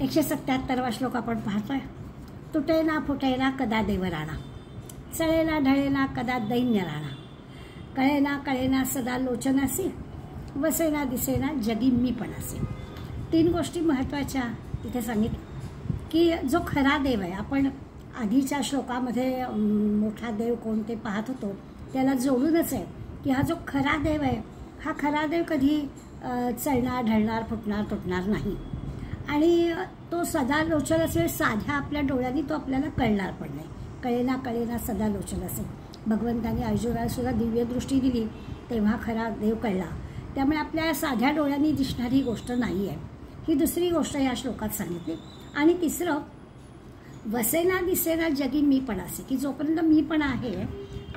177वा श्लोक आपण पाहतोय. तुटेना फुटेना कदा देवराणा, चळेना ढळेना कदा दैन्य राणा, कळेना कळेना सदा लोचनासी, वसेना दिसेना जगी मी पणासी. 3 गोष्टी महत्त्वाच्या इथे सांगितल्या की जो खरा देव आहे, आपण आधीच्या श्लोकामध्ये मोठा देव कोण ते पाहत होतो, त्याला जोडूनच आहे की हा जो खरा देव आहे, हा खरा देव कधी चळणार ढळणार फुटणार तुटणार नाही. आणि तो सदा लोचन असेल, साध्या आपल्या डोळ्यांनी तो आपल्याला कळणार पण नाही. कळेना कळेना सदा लोचन असेल. भगवंतांनी अर्जुनाला सुद्धा दिव्य दृष्टी दिली तेव्हा खरा देव कळला. त्यामुळे आपल्या साध्या डोळ्यांनी दिसणारी गोष्ट नाही आहे. ही दुसरी गोष्ट या श्लोकात सांगितली. आणि तिसरं, वसेना दिसेना जगी मीपणासी, की जोपर्यंत मीपणा आहे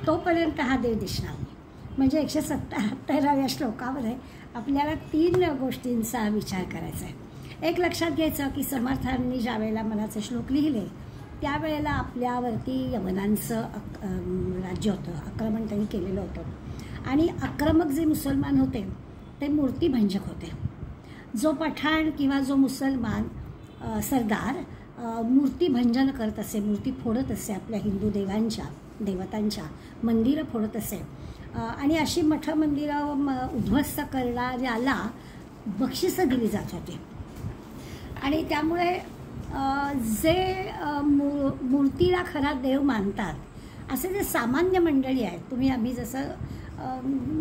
तोपर्यंत हा देव दिसणार नाही. म्हणजे 177व्या श्लोकामध्ये आपल्याला 3 गोष्टींचा विचार करायचा आहे. एक लक्षात घ्यायचं की समर्थांनी ज्या वेळेला मनाचे श्लोक लिहिले त्यावेळेला आपल्यावरती यवनांचं राज्य होतं, आक्रमण त्यांनी केलेलं होतं. आणि आक्रमक जे मुसलमान होते ते मूर्तीभंजक होते. जो पठाण किंवा जो मुसलमान सरदार मूर्तीभंजन करत असे, मूर्ती फोडत असे, आपल्या हिंदू देवतांच्या मंदिरं फोडत असे, आणि अशी मठ मंदिरं उद्ध्वस्त करणाऱ्याला बक्षिसं दिली जात होती. आणि त्यामुळे जे मूर्तीला खरा देव मानतात असे जे सामान्य मंडळी आहेत, आम्ही जसं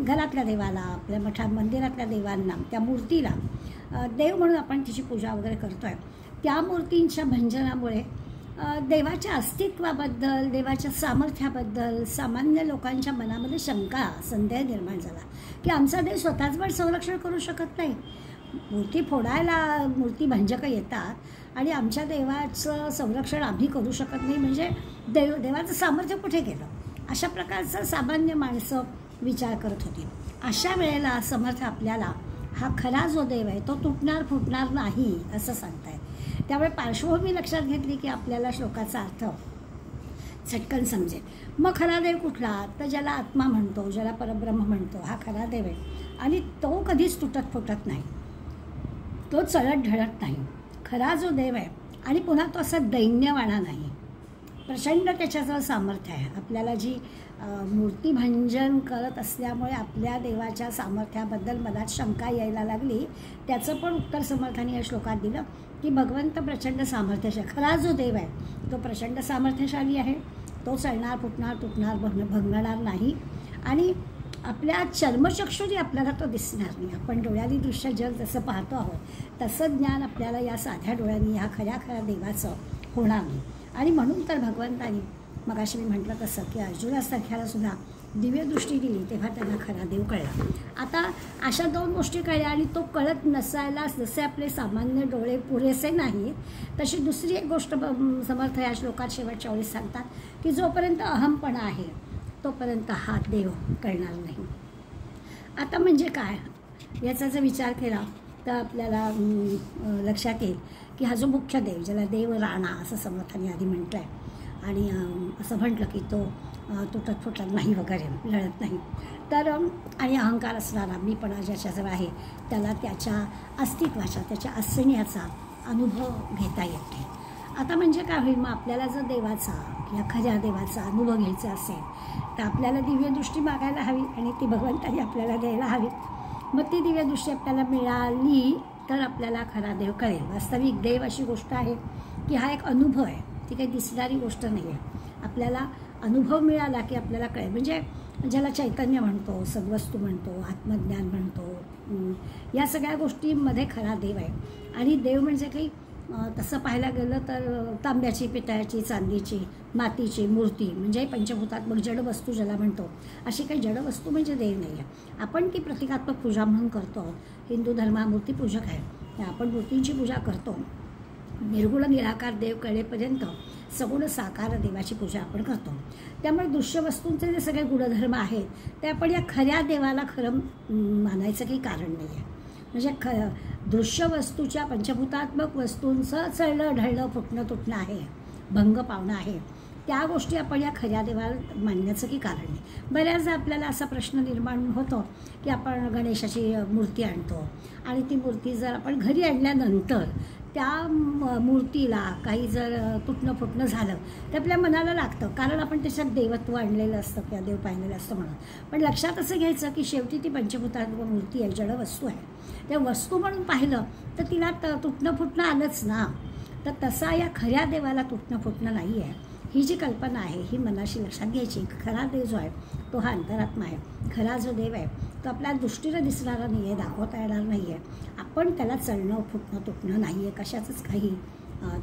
घरातल्या देवाला, आपल्या मंदिरातल्या देवांना, त्या मूर्तीला देव म्हणून आपण तिची पूजा वगैरे करतो आहे, त्या मूर्तींच्या भंजनामुळे देवाच्या अस्तित्वाबद्दल, देवाच्या सामर्थ्याबद्दल सामान्य लोकांच्या मनामध्ये शंका, संदेह निर्माण झाला की आमचा देव स्वतःच पण संरक्षण करू शकत नाही. मूर्ती फोडायला मूर्तीभंजक येतात आणि आमच्या देवाचं संरक्षण आम्ही करू शकत नाही, म्हणजे देवाचं सामर्थ्य कुठे गेलं, अशा प्रकारचं सामान्य माणसं विचार करत होती. अशा वेळेला समर्थ आपल्याला हा खरा जो देव आहे तो तुटणार फुटणार नाही असं सांगताय. त्यामुळे पार्श्वभूमी लक्षात घेतली की आपल्याला श्लोकाचा अर्थ चटकन समजेल. मग खरा देव कुठला, तर ज्याला आत्मा म्हणतो, ज्याला परब्रह्म म्हणतो, हा खरा देव आहे. आणि तो कधीच तुटत फुटत नाही, तो चढत ढळत नाही. खरा जो देव आहे आणि पुन्हा तो असा दैन्यवाणा नाही, प्रचंड त्याच्याजवळ सामर्थ्य आहे. आपल्याला जी मूर्तीभंजन करत असल्यामुळे आपल्या देवाच्या सामर्थ्याबद्दल मनात शंका यायला लागली, त्याचं पण उत्तर समर्थांनी या श्लोकात दिलं की भगवंत प्रचंड सामर्थ्यशाली, खरा जो देव आहे तो प्रचंड सामर्थ्यशाली आहे. तो चढणार फुटणार तुटणार भंगणार नाही. आणि आपल्या चर्मचक्षुनी आपल्याला तो दिसणार नाही. आपण डोळ्यांनी दृश्य जग जसं पाहतो आहोत तसं ज्ञान आपल्याला या साध्या डोळ्यांनी ह्या खऱ्या देवाचं होणार नाही. आणि म्हणून तर भगवंतानी मगाशी मी म्हटलं तसं की अर्जुनासारख्याला सुद्धा दिव्य दृष्टी दिली तेव्हा त्यांना खरा देव कळला. आता अशा 2 गोष्टी कळल्या. आणि तो कळत नसायला जसे आपले सामान्य डोळे पुरेसे नाहीत तशी दुसरी एक गोष्ट समर्थ या श्लोकात शेवटच्या वेळेस सांगतात की जोपर्यंत अहमपणा आहे तोपर्यंत हा देव कळणार नाही. आता म्हणजे काय, याचा जर विचार केला तर आपल्याला लक्षात येईल की हा जो मुख्य देव, ज्याला देव राणा असं समर्थांनी आधी म्हटलं आहे, आणि असं म्हटलं की तो तुटत फुटत नाही वगैरे, लढत नाही, तर आणि अहंकार असणारा मीपणा ज्याच्याजवळ आहे त्याला त्याच्या अस्तित्वाचा, त्याच्या असण्याचा अनुभव घेता येते. आता म्हणजे काय होईल, मग आपल्याला जर देवाचा या खऱ्या देवाचा अनुभव घ्यायचा असेल तर आपल्याला दिव्य दृष्टी मागायला हवी आणि ती भगवंताने आपल्याला द्यायला हवी. मग ती दिव्य दृष्टी आपल्याला मिळाली तर आपल्याला खरा देव कळेल. वास्तविक देव अशी गोष्ट आहे की हा एक अनुभव आहे, ती काही दिसणारी गोष्ट नाही आहे. आपल्याला अनुभव मिळाला की आपल्याला कळेल. म्हणजे ज्याला चैतन्य म्हणतो, सद्वस्तू म्हणतो, आत्मज्ञान म्हणतो, या सगळ्या गोष्टींमध्ये खरा देव आहे. आणि देव म्हणजे काही तसं पाहायला गेलं तर तांब्याची, पितळाची, चांदीची, मातीची मूर्ती म्हणजे पंचभूतात्मक जडवस्तू ज्याला म्हणतो, अशी काही जडवस्तू म्हणजे देव नाही आहे. आपण ती प्रतिकात्मक पूजा म्हणून करतो. हिंदू धर्म हा मूर्तीपूजक आहे, आपण मूर्तींची पूजा करतो. निर्गुण निराकार देव कळेपर्यंत सगुण साकार देवाची पूजा आपण करतो. त्यामुळे दृश्यवस्तूंचे जे सगळे गुणधर्म आहेत ते आपण या खऱ्या देवाला खरं मानायचं काही कारण नाही आहे. म्हणजे दृश्यवस्तूच्या पंचभूतात्मक वस्तूंचं चळणं ढळणं फुटणं तुटणं आहे, भंग पावणं आहे, त्या गोष्टी आपण या खऱ्या देवाला मानण्याचं की कारण नाही. बऱ्याचदा आपल्याला असा प्रश्न निर्माण होतो की आपण गणेशाची मूर्ती आणतो आणि ती मूर्ती जर आपण घरी आणल्यानंतर त्या मूर्तीला काही जर तुटणं फुटणं झालं तर आपल्या मनाला लागतं, कारण आपण त्याच्यात देवत्व आणलेलं असतं किंवा देव पाहिलेलं असतं म्हणून. पण लक्षात असं घ्यायचं की शेवटी ती पंचभूतात्मक मूर्ती आहे, जड वस्तू आहे. त्या वस्तू म्हणून पाहिलं तर तिला तुटणं फुटणं आलंच ना. तर तसा या खऱ्या देवाला तुटणं फुटणं नाही आहे. ही जी कल्पना आहे ही मनाशी लक्षात घ्यायची. खरा देव जो आहे तो हा अंतरात्मा आहे. खरा जो देव आहे तो आपल्या दृष्टीनं दिसणारा नाही आहे, दाखवता येणार नाही आहे. आपण त्याला चढणं फुटणं तुटणं नाही आहे, कशाचंच काही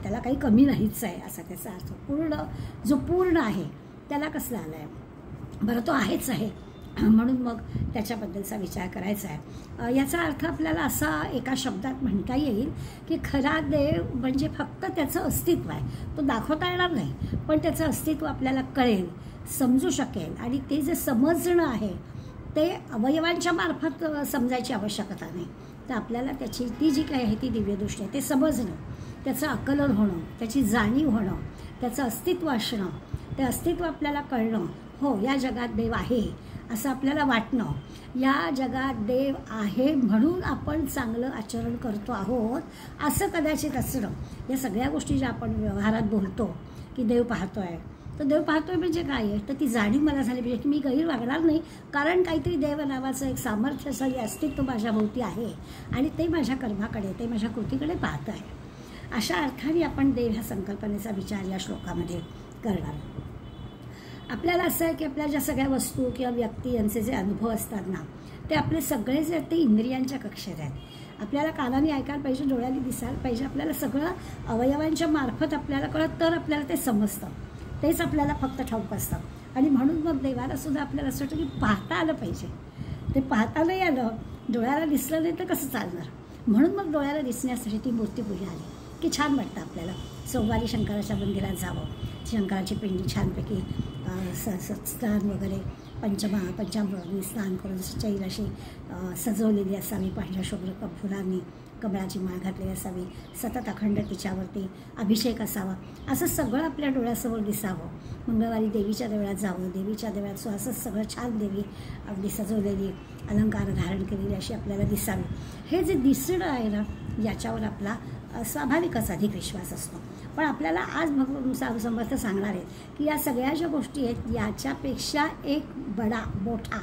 त्याला काही कमी नाहीच आहे असा त्याचा अर्थ. पूर्ण जो पूर्ण आहे त्याला कसला आला आहे बरं, तो आहेच आहे. म्हणून मग त्याच्याबद्दलचा विचार करायचा आहे. याचा अर्थ आपल्याला असा एका शब्दात म्हणता येईल की खरा देव म्हणजे फक्त त्याचं अस्तित्व आहे. तो दाखवता येणार नाही, पण त्याचं अस्तित्व आपल्याला कळेल, समजू शकेल. आणि ते जे समजणं आहे ते अवयवांच्या मार्फत समजायची आवश्यकता नाही. तर आपल्याला त्याची ती जी काही आहे ती दिव्यदृष्टी आहे ते समजणं, त्याचं आकलन होणं, त्याची जाणीव होणं, त्याचं अस्तित्व असणं, ते अस्तित्व आपल्याला कळणं. हो, या जगात देव आहे असं आपल्याला वाटणं, या जगात देव आहे म्हणून आपण चांगलं आचरण करतो आहोत असं कदाचित असणं. या सगळ्या गोष्टी ज्या आपण व्यवहारात बोलतो की देव पाहतोय, तर देव पाहतोय म्हणजे काय आहे, तर ती जाणीव मला झाली पाहिजे की मी गैर वागणार नाही, कारण काहीतरी देव नावाचं एक सामर्थ्यशाली अस्तित्व माझ्याभोवती आहे आणि ते माझ्या कर्माकडे, ते माझ्या कृतीकडे पाहत आहे. अशा अर्थाने आपण देव ह्या संकल्पनेचा विचार या श्लोकामध्ये करणार. आपल्याला असं आहे की आपल्या ज्या सगळ्या वस्तू किंवा व्यक्ती यांचे जे अनुभव असतात ना, ते आपले सगळे जे ते इंद्रियांच्या कक्षेत आहेत. आपल्याला कानाने ऐकायला पाहिजे, डोळ्याने दिसायला पाहिजे, आपल्याला सगळं अवयवांच्या मार्फत आपल्याला कळत, तर आपल्याला ते समजतं. तेच आपल्याला फक्त ठाऊक असतं. आणि म्हणून मग देवाला सुद्धा आपल्याला असं वाटतं की पाहता आलं पाहिजे. ते पाहता नाही आलं, डोळ्याला दिसलं नाही तर कसं चालणार. म्हणून मग डोळ्याला दिसण्यासाठी ती मूर्तीपूजा आली की छान वाटतं आपल्याला. सोमवारी शंकराच्या मंदिरात जावं, शंकराची पिंडी छानपैकी स्नान वगैरे पंचामृतांनी स्नान करून चैल अशी सजवलेली असावी, पांढऱ्या शुभ्र फुलांनी कमळाची माळ घातलेली असावी, सतत अखंड तिच्यावरती अभिषेक असावा, असं सगळं आपल्या डोळ्यासमोर दिसावं. मंगळवारी देवीच्या देवळात जावं, देवीच्या देवळात असं सगळं छान देवी अगदी सजवलेली, अलंकार धारण केलेली अशी आपल्याला दिसावी. हे जे दिसणं आहे ना, याच्यावर आपला स्वाभाविकच अधिक विश्वास असतो. पण आपल्याला आज भगवान समर्थ सांगणार आहेत की या सगळ्या ज्या गोष्टी आहेत याच्यापेक्षा एक बडा मोठा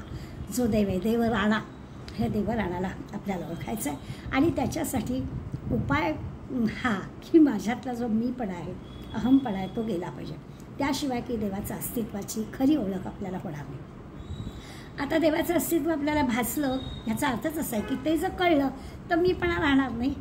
जो देव आहे, देवराणा, हे देवराणाला आपल्याला ओळखायचं आहे. आणि त्याच्यासाठी उपाय हा की माझ्यातला जो मीपणा आहे, अहमपणा आहे, तो गेला पाहिजे. त्याशिवाय की देवाचं अस्तित्वाची खरी ओळख आपल्याला होणार नाही. आता देवाचं अस्तित्व आपल्याला भासलं याचा अर्थच असा आहे की ते जर कळलं तर मीपणा राहणार नाही.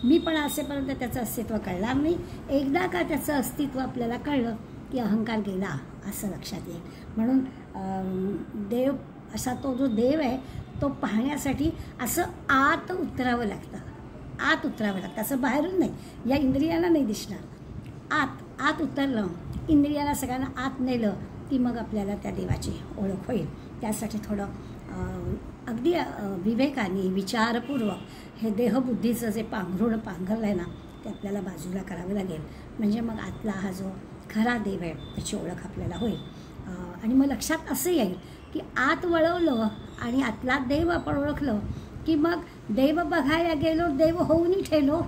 मीपणा असेपर्यंत त्याचं अस्तित्व कळणार नाही. एकदा का त्याचं अस्तित्व आपल्याला कळलं की अहंकार गेला असं लक्षात येईल. म्हणून देव असा तो जो देव आहे तो पाहण्यासाठी असं आत उतरावं लागतं, आत उतरावं लागतं, असं बाहेरून नाही. या इंद्रियाला नाही दिसणार. आत उतरलं, इंद्रियाला सगळ्यांना आत नेलं की मग आपल्याला त्या देवाची ओळख होईल. त्यासाठी थोडं अगदी विवेकाने विचारपूर्वक हे देहबुद्धीचं जे पांघरलं आहे ना ते आपल्याला बाजूला करावं लागेल. म्हणजे मग आतला हा जो खरा देव आहे त्याची ओळख आपल्याला होईल. आणि मग लक्षात असं येईल की आत वळवलं आणि आतला देव आपण ओळखलं की मग देव बघायला गेलो देव होऊनही ठेलो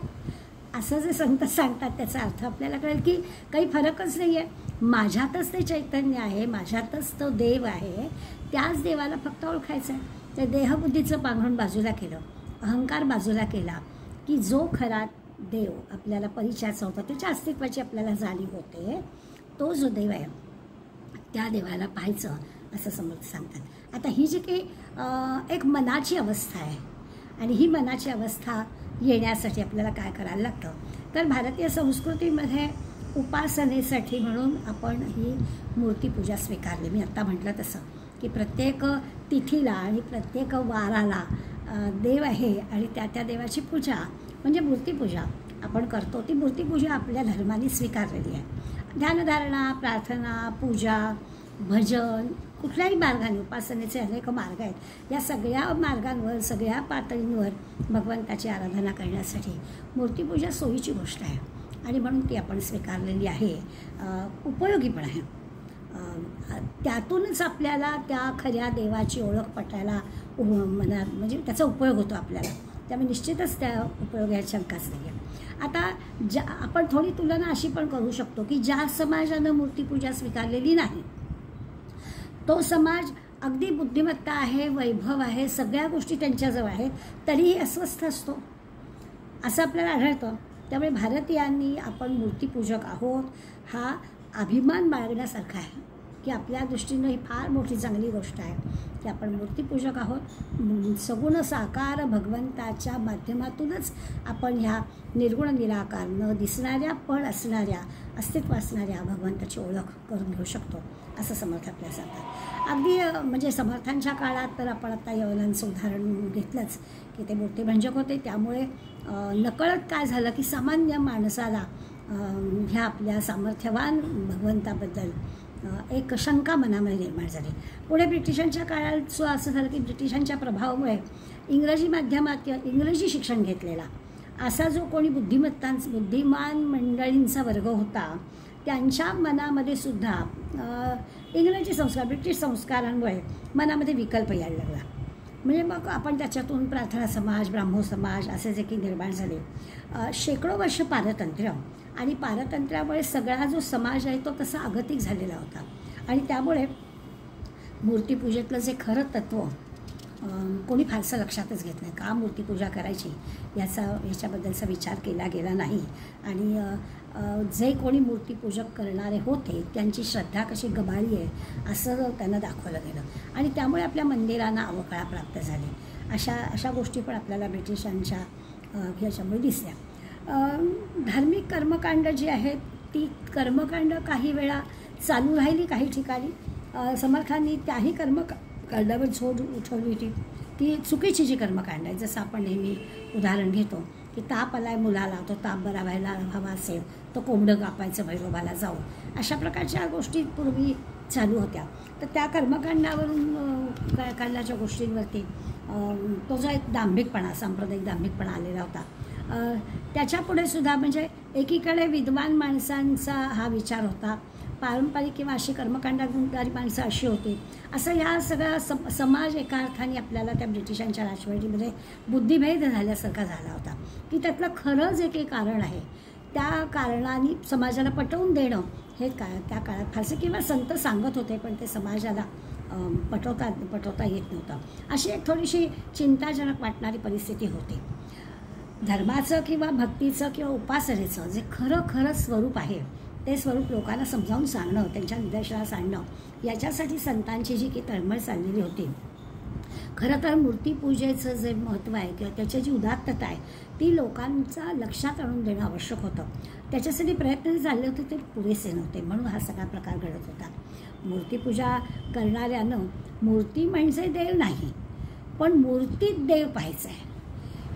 असं जे संत सांगतात त्याचा अर्थ आपल्याला कळेल की काही फरकच नाही आहे. माझ्यातच ते चैतन्य आहे, माझ्यातच तो देव आहे. त्याच देवाला फक्त ओळखायचं आहे. त्या देहबुद्धीचं पांघरून बाजूला केलं, अहंकार बाजूला केला की जो खरा देव आपल्याला परिचयाचा होता, त्याच्या अस्तित्वाची आपल्याला जाणीव होते. तो जो देव आहे त्या देवाला पाहायचं असं समर्थ सांगतात. आता ही जी काही एक मनाची अवस्था आहे आणि ही मनाची अवस्था येण्यासाठी आपल्याला काय करायला लागतं, तर भारतीय संस्कृतीमध्ये उपासनेसाठी म्हणून आपण ही मूर्तीपूजा स्वीकारली. मी आत्ता म्हटलं तसं की प्रत्येक तिथीला आणि प्रत्येक वाराला देव आहे आणि त्या देवाची पूजा म्हणजे मूर्तीपूजा आपण करतो. ती मूर्तीपूजा आपल्या धर्माने स्वीकारलेली आहे. ध्यानधारणा, प्रार्थना, पूजा, भजन, कुठल्याही मार्गाने उपासनेचे अनेक मार्ग आहेत. या सगळ्या मार्गांवर, सगळ्या पातळींवर भगवंताची आराधना करण्यासाठी मूर्तीपूजा सोयीची गोष्ट आहे आणि म्हणून ती आपण स्वीकारलेली आहे. उपयोगी पण आहे. त्यातूनच आपल्याला त्या खऱ्या देवाची ओळख पटायला मनात म्हणजे त्याचा उपयोग होतो आपल्याला. त्यामुळे निश्चितच त्या उपयोगाची शंकाच नाही आहे. आता आपण थोडी तुलना अशी पण करू शकतो की ज्या समाजानं मूर्तीपूजा स्वीकारलेली नाही तो समाज अगदी बुद्धिमत्ता आहे, वैभव आहे, सगळ्या गोष्टी त्यांच्याजवळ आहेत, तरीही अस्वस्थ असतो असं आपल्याला आढळतं. त्यामुळे भारतीयांनी आपण मूर्तीपूजक आहोत हा अभिमान बाळगण्यासारखा आहे की आपल्या दृष्टीनं ही फार मोठी चांगली गोष्ट आहे की आपण मूर्तीपूजक आहोत. सगुण साकार भगवंताच्या माध्यमातूनच आपण ह्या निर्गुण निराकार न दिसणाऱ्या पण असणाऱ्या अस्तित्व असणाऱ्या भगवंताची ओळख करून घेऊ शकतो असं समर्थ आपल्याला सांगतात. अगदी म्हणजे समर्थांच्या काळात तर आपण आता यवनांचं उदाहरण घेतलंच की ते मूर्तिभंजक होते. त्यामुळे नकळत काय झालं की सामान्य माणसाला ह्या आपल्या सामर्थ्यवान भगवंताबद्दल एक शंका मनामध्ये निर्माण झाली. पुढे ब्रिटिशांच्या काळात सुद्धा असं झालं की ब्रिटिशांच्या प्रभावामुळे इंग्रजी माध्यमात इंग्रजी शिक्षण घेतलेला असा जो कोणी बुद्धिमान मंडळींचा वर्ग होता त्यांच्या मनामध्ये सुद्धा इंग्रजी संस्कार ब्रिटिश संस्कारांमुळे मनामध्ये विकल्प यायला लागला. म्हणजे मग आपण त्याच्यातून प्रार्थना समाज, ब्राह्मो समाज असे जे की निर्माण झाले. शेकडो वर्ष पारतंत्र्य आणि पारतंत्र्यामुळे सगळा जो समाज आहे तो तसा अगतिक झालेला होता आणि त्यामुळे मूर्तीपूजेतलं जे खरं तत्त्व कोणी फारसं लक्षातच घेत नाही. का मूर्तीपूजा करायची याच्याबद्दलचा विचार केला गेला नाही आणि जे कोणी मूर्तीपूजक करणारे होते त्यांची श्रद्धा कशी गबाळी आहे असं त्यांना दाखवलं गेलं आणि त्यामुळे आपल्या मंदिरांना अवकळा प्राप्त झाले. अशा गोष्टी पण आपल्याला ब्रिटिशांच्या ह्याच्यामुळे दिसल्या. धार्मिक कर्मकांड जी आहेत ती कर्मकांड काही वेळा चालू राहिली काही ठिकाणी. समर्थांनी त्याही कर्मकांडावर झोड उठवली होती. ती चुकीची जी कर्मकांड आहे जसं आपण नेहमी उदाहरण घेतो की ताप आलाय मुलाला, तो ताप बरा व्हायला हवा असेल तो कोंबडं कापायचं भैरोबाला जाऊन, अशा प्रकारच्या गोष्टी पूर्वी चालू होत्या. तर त्या कर्मकांडावरून काढल्याच्या गोष्टींवरती तो जो एक दांभिकपणा सांप्रदायिक दांभिकपणा आलेला होता त्याच्यापुढे सुद्धा म्हणजे एकीकडे विद्वान माणसांचा हा विचार होता, पारंपरिक किंवा अशी कर्मकांडारी माणसं अशी होती असं ह्या सगळा समाज एका अर्थाने आपल्याला त्या ब्रिटिशांच्या राजवटीमध्ये बुद्धिभेद झाल्यासारखा झाला होता की त्यातलं खरं जे काही कारण आहे त्या कारणाने समाजाला पटवून देणं हे त्या काळात फारसे किंवा संत सांगत होते पण ते समाजाला पटवता येत नव्हतं. अशी एक थोडीशी चिंताजनक वाटणारी परिस्थिती होती. धर्माचं किंवा भक्तीचं किंवा उपासनेचं जे खरं स्वरूप आहे ते स्वरूप लोकांना समजावून सांगणं, त्यांच्या निदर्शनास आणणं याच्यासाठी संतांची जी काही तळमळ चाललेली होती. खरं तर मूर्तीपूजेचं जे महत्त्व आहे किंवा त्याची जी उदात्तता आहे ती लोकांचा लक्षात आणून देणं आवश्यक होतं. त्याच्यासाठी प्रयत्न चालले होते ते पुरेसे नव्हते म्हणून हा सगळा प्रकार घडत होता. मूर्तीपूजा करणाऱ्यानं मूर्ती म्हणजे देव नाही पण मूर्तीत देव पाहायचं आहे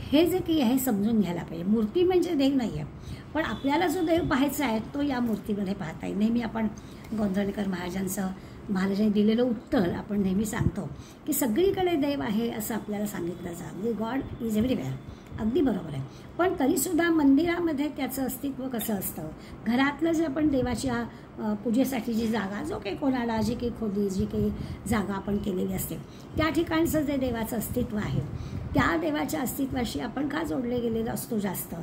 हे जे काही आहे समजून घ्यायला पाहिजे. मूर्ती म्हणजे देव नाही आहे पण आपल्याला जो देव पाहायचा आहे तो या मूर्तीमध्ये पाहता येईल. नेहमी आपण गोंधळकर महाराजांनी दिलेलं उत्तर आपण नेहमी सांगतो की सगळीकडे देव आहे असं आपल्याला सांगितलं जातं. God is everywhere. अगदी बरोबर आहे पण तरीसुद्धा मंदिरामध्ये त्याचं अस्तित्व कसं असतं. घरातलं जे आपण देवाच्या पूजेसाठी जी जागा जो काही कोणाला जी काही खोली जी काही जागा आपण केलेली असते त्या ठिकाणचं जे देवाचं अस्तित्व आहे त्या देवाच्या अस्तित्वाशी आपण का जोडले गेलेलं असतो जास्त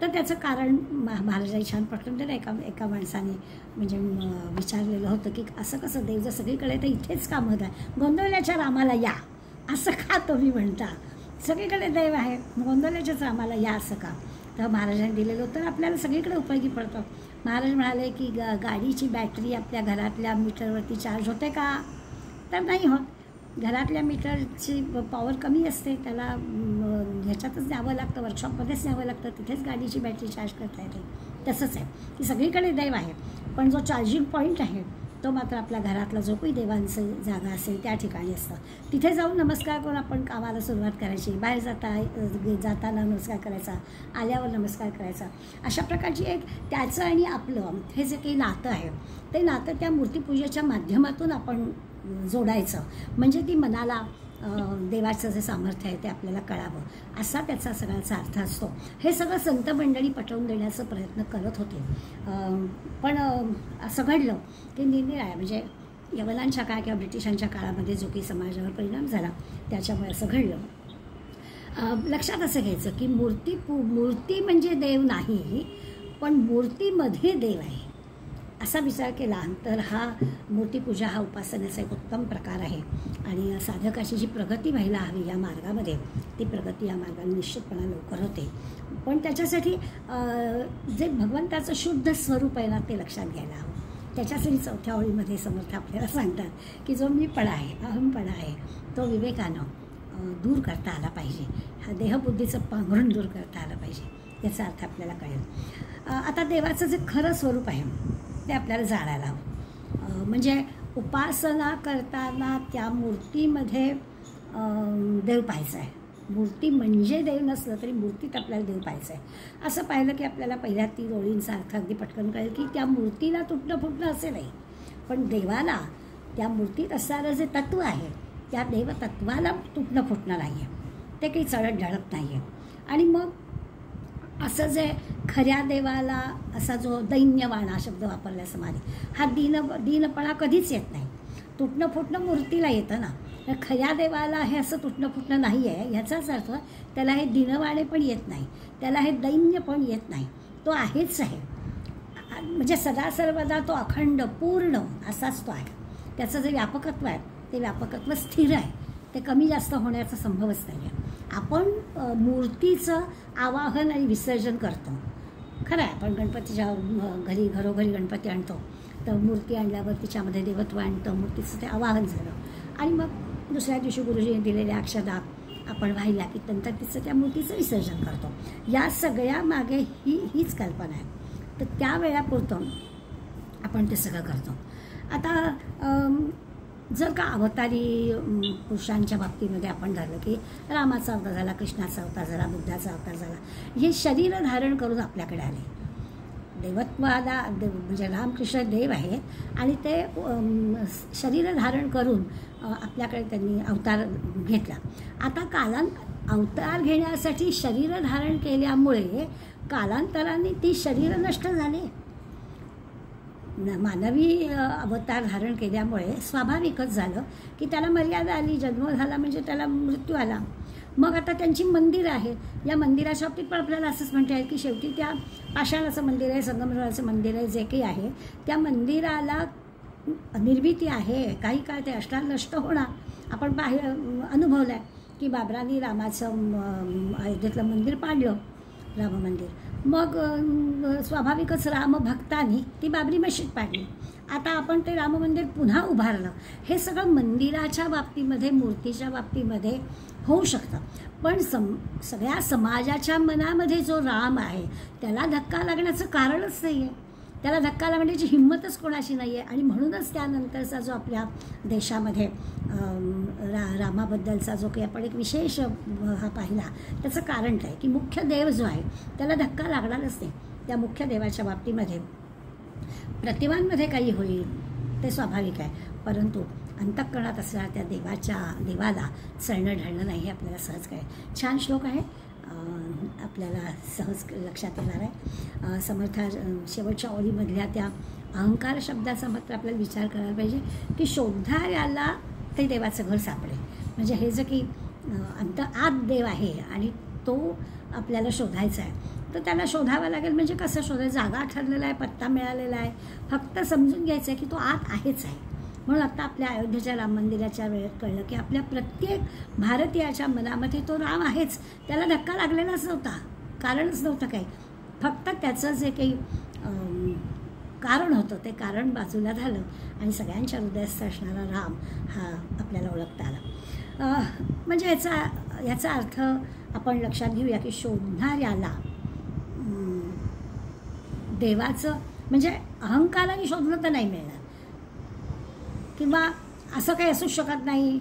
तर त्याचं कारण महाराजांनी छान पटकन दिलं. एका माणसाने म्हणजे विचारलेलं होतं की असं कसं देव जर सगळीकडे तर इथेच का मत आहे, गोंधळल्याच्या रामाला या असं का तुम्ही म्हणता, सगळीकडे देव आहे गोंधळल्याच्याच रामाला या असं का. तर महाराजांनी दिलेलं उत्तर आपल्याला सगळीकडे उपयोगी पडतं. महाराज म्हणाले की गाडीची बॅटरी आपल्या घरातल्या मीटरवरती चार्ज होते का तर नाही होत. घरातल्या मीटरची पॉवर कमी असते, त्याला ह्याच्यातच न्यावं लागतं, वर्कशॉपमध्येच न्यावं लागतं, तिथेच गाडीची बॅटरी चार्ज करता येते. तसंच आहे की सगळीकडे देव आहे पण जो चार्जिंग पॉईंट आहे तो मात्र आपल्या घरातला जो काही देवांचं जागा असेल त्या ठिकाणी असतं. तिथे जाऊन नमस्कार करून आपण कामाला सुरुवात करायची, बाहेर जाताना नमस्कार करायचा, आल्यावर नमस्कार करायचा. अशा प्रकारची एक त्याचं आणि आपलं हे जे काही नातं आहे ते नातं त्या मूर्तीपूजेच्या माध्यमातून आपण जोडायचं म्हणजे ती मनाला देवाचं जे सामर्थ्य आहे ते आपल्याला कळावं असा त्याचा सगळ्याचा अर्थ असतो. हे सगळं संत मंडळी पटवून देण्याचा प्रयत्न करत होते पण असं घडलं की निरनिराळ्या म्हणजे यवनांच्या काळ किंवा ब्रिटिशांच्या काळामध्ये जो काही समाजावर परिणाम झाला त्याच्यामुळे असं घडलं. लक्षात असं घ्यायचं की मूर्ती म्हणजे देव नाही, पण मूर्तीमध्ये देव आहे असा विचार केला तर हा मूर्तीपूजा हा उपासनेचा एक उत्तम प्रकार आहे. आणि साधकाची जी प्रगती व्हायला हवी या मार्गामध्ये, ती प्रगती या मार्गाने निश्चितपणे लवकर होते. पण त्याच्यासाठी जे भगवंताचं शुद्ध स्वरूप आहे ना, ते लक्षात घ्यायला हवं. त्याच्यासाठी 4थ्या ओळीमध्ये समर्थ आपल्याला सांगतात की जो मीपणा आहे, अहमपणा आहे, तो विवेकानं दूर करता आला पाहिजे. हा देहबुद्धीचं पांघरून दूर करता आलं पाहिजे, याचा अर्थ आपल्याला कळेल. आता देवाचं जे खरं स्वरूप आहे ते आपल्याला जाणायला हवं. म्हणजे उपासना करताना त्या मूर्तीमध्ये देव पाहायचा आहे. मूर्ती म्हणजे देव नसलं तरी मूर्तीत आपल्याला देव पाहायचं आहे. असं पाहिलं की आपल्याला पहिल्या 3 ओळींचा अर्थ अगदी पटकन कळेल की त्या मूर्तीला तुटणं फुटणं असे नाही, पण देवाला त्या मूर्तीत असणारं जे तत्त्व आहे त्या देवतत्वाला तुटणं फुटणं नाही आहे, ते काही चढत ढळत नाही आहे. आणि मग असं जे खऱ्या देवाला असा जो दैन्यवाणा शब्द वापरला समाधी, हा दीनपणा कधीच येत नाही. तुटणं फुटणं मूर्तीला येतं ना, खऱ्या देवाला हे असं तुटणं फुटणं नाही आहे. ह्याचाच अर्थ त्याला हे दीनवाणे पण येत नाही, त्याला हे दैन्य पण येत नाही, तो आहेच आहे. म्हणजे सदा सर्वदा तो अखंड पूर्ण असाच तो आहे. त्याचं जे व्यापकत्व आहे ते व्यापकत्व स्थिर आहे, ते कमी जास्त होण्याचा संभवच नाही आहे. आपण मूर्तीचं आवाहन आणि विसर्जन करतो, खरं आहे. आपण गणपतीच्या घरोघरी गणपती आणतो, तर मूर्ती आणल्यावर तिच्यामध्ये देवत्व आणतं, मूर्तीचं ते आवाहन झालं आणि मग दुसऱ्या दिवशी गुरुजींनी दिलेल्या अक्षदा आपण वाहिल्या की नंतर तिचं त्या मूर्तीचं विसर्जन करतो. या सगळ्या मागे हीच कल्पना आहे. तर त्या वेळापुरतं आपण ते सगळं करतो. आता जर का अवतारी पुरुषांच्या बाबतीमध्ये आपण धरलं की रामाचा अवतार झाला, कृष्णाचा अवतार झाला, बुद्धाचा अवतार झाला, हे शरीर धारण करून आपल्याकडे आले. देवत्वाला म्हणजे रामकृष्ण देव आहेत आणि ते शरीर धारण करून आपल्याकडे त्यांनी अवतार घेतला. आता अवतार घेण्यासाठी शरीर धारण केल्यामुळे कालांतराने ती शरीर नष्ट झाली. मानवी अवतार धारण केल्यामुळे स्वाभाविकच झालं की त्याला मर्यादा आली. जन्म झाला म्हणजे त्याला मृत्यू आला. मग आता त्यांची मंदिरं आहेत. या मंदिराच्या बाबतीत पण आपल्याला असंच म्हणता येईल की शेवटी त्या पाषाणाचं मंदिर आहे, संगमरवराचं मंदिर आहे, जे काही आहे त्या मंदिराला निर्मिती आहे. काही काळ ते नष्ट होणार आपण अनुभवलं आहे की बाबरांनी रामाचं अयोध्येतलं मंदिर पाडलं, राम मंदिर. मग स्वाभाविकच रामभक्तांनी ती बाबरी मशीद पाडली. आता आपण ते राम मंदिर पुन्हा उभारलं. हे सगळं मंदिराच्या बाबतीमध्ये, मूर्तीच्या बाबतीमध्ये होऊ शकतं. पण सगळ्या समाजाच्या मनामध्ये जो राम आहे त्याला धक्का लागण्याचं कारणच नाही आहे. त्याला धक्का लागण्याची हिंमतच कोणाची नाही आहे. आणि म्हणूनच त्यानंतरचा जो आपल्या देशामध्ये रामाबद्दलचा जो काही आपण एक विशेष हा पाहिला, त्याचं कारण काय की मुख्य देव जो आहे त्याला धक्का लागणारच नाही. त्या मुख्य देवाच्या बाबतीमध्ये प्रतिमांमध्ये काही होईल ते स्वाभाविक आहे, परंतु अंतःकरणात असणाऱ्या त्या देवाला चळणं ढळणं नाही हे आपल्याला सहज कळेल. छान श्लोक आहे, आपल्याला सहज लक्षात येणार आहे. समर्था शेवटच्या ओळीमधल्या त्या अहंकार शब्दाचा मात्र आपल्याला विचार करायला पाहिजे की शोधणाऱ्याला ते देवाचं घर सापडेल. म्हणजे हे जे की आत देव आहे आणि तो आपल्याला शोधायचा आहे, तर त्याला शोधावं लागेल. म्हणजे कसं शोधायचं? जागा ठरलेला आहे, पत्ता मिळालेला आहे, फक्त समजून घ्यायचं आहे की तो आत आहेच आहे. म्हणून आता आपल्या अयोध्येच्या राम मंदिराच्या वेळेत कळलं की आपल्या प्रत्येक भारतीयाच्या मनामध्ये तो राम आहेच. त्याला धक्का लागलेलाच नव्हता, कारणच नव्हतं काही. फक्त त्याचं जे काही कारण होतं ते कारण बाजूला झालं आणि सगळ्यांच्या हृदयात असणारा राम हा आपल्याला ओळखता आला. म्हणजे याचा अर्थ आपण लक्षात घेऊया की शोधणाऱ्याला देवाचं म्हणजे अहंकाराने शोधलं तर नाही मिळणार, किंवा असं काही असू शकत नाही,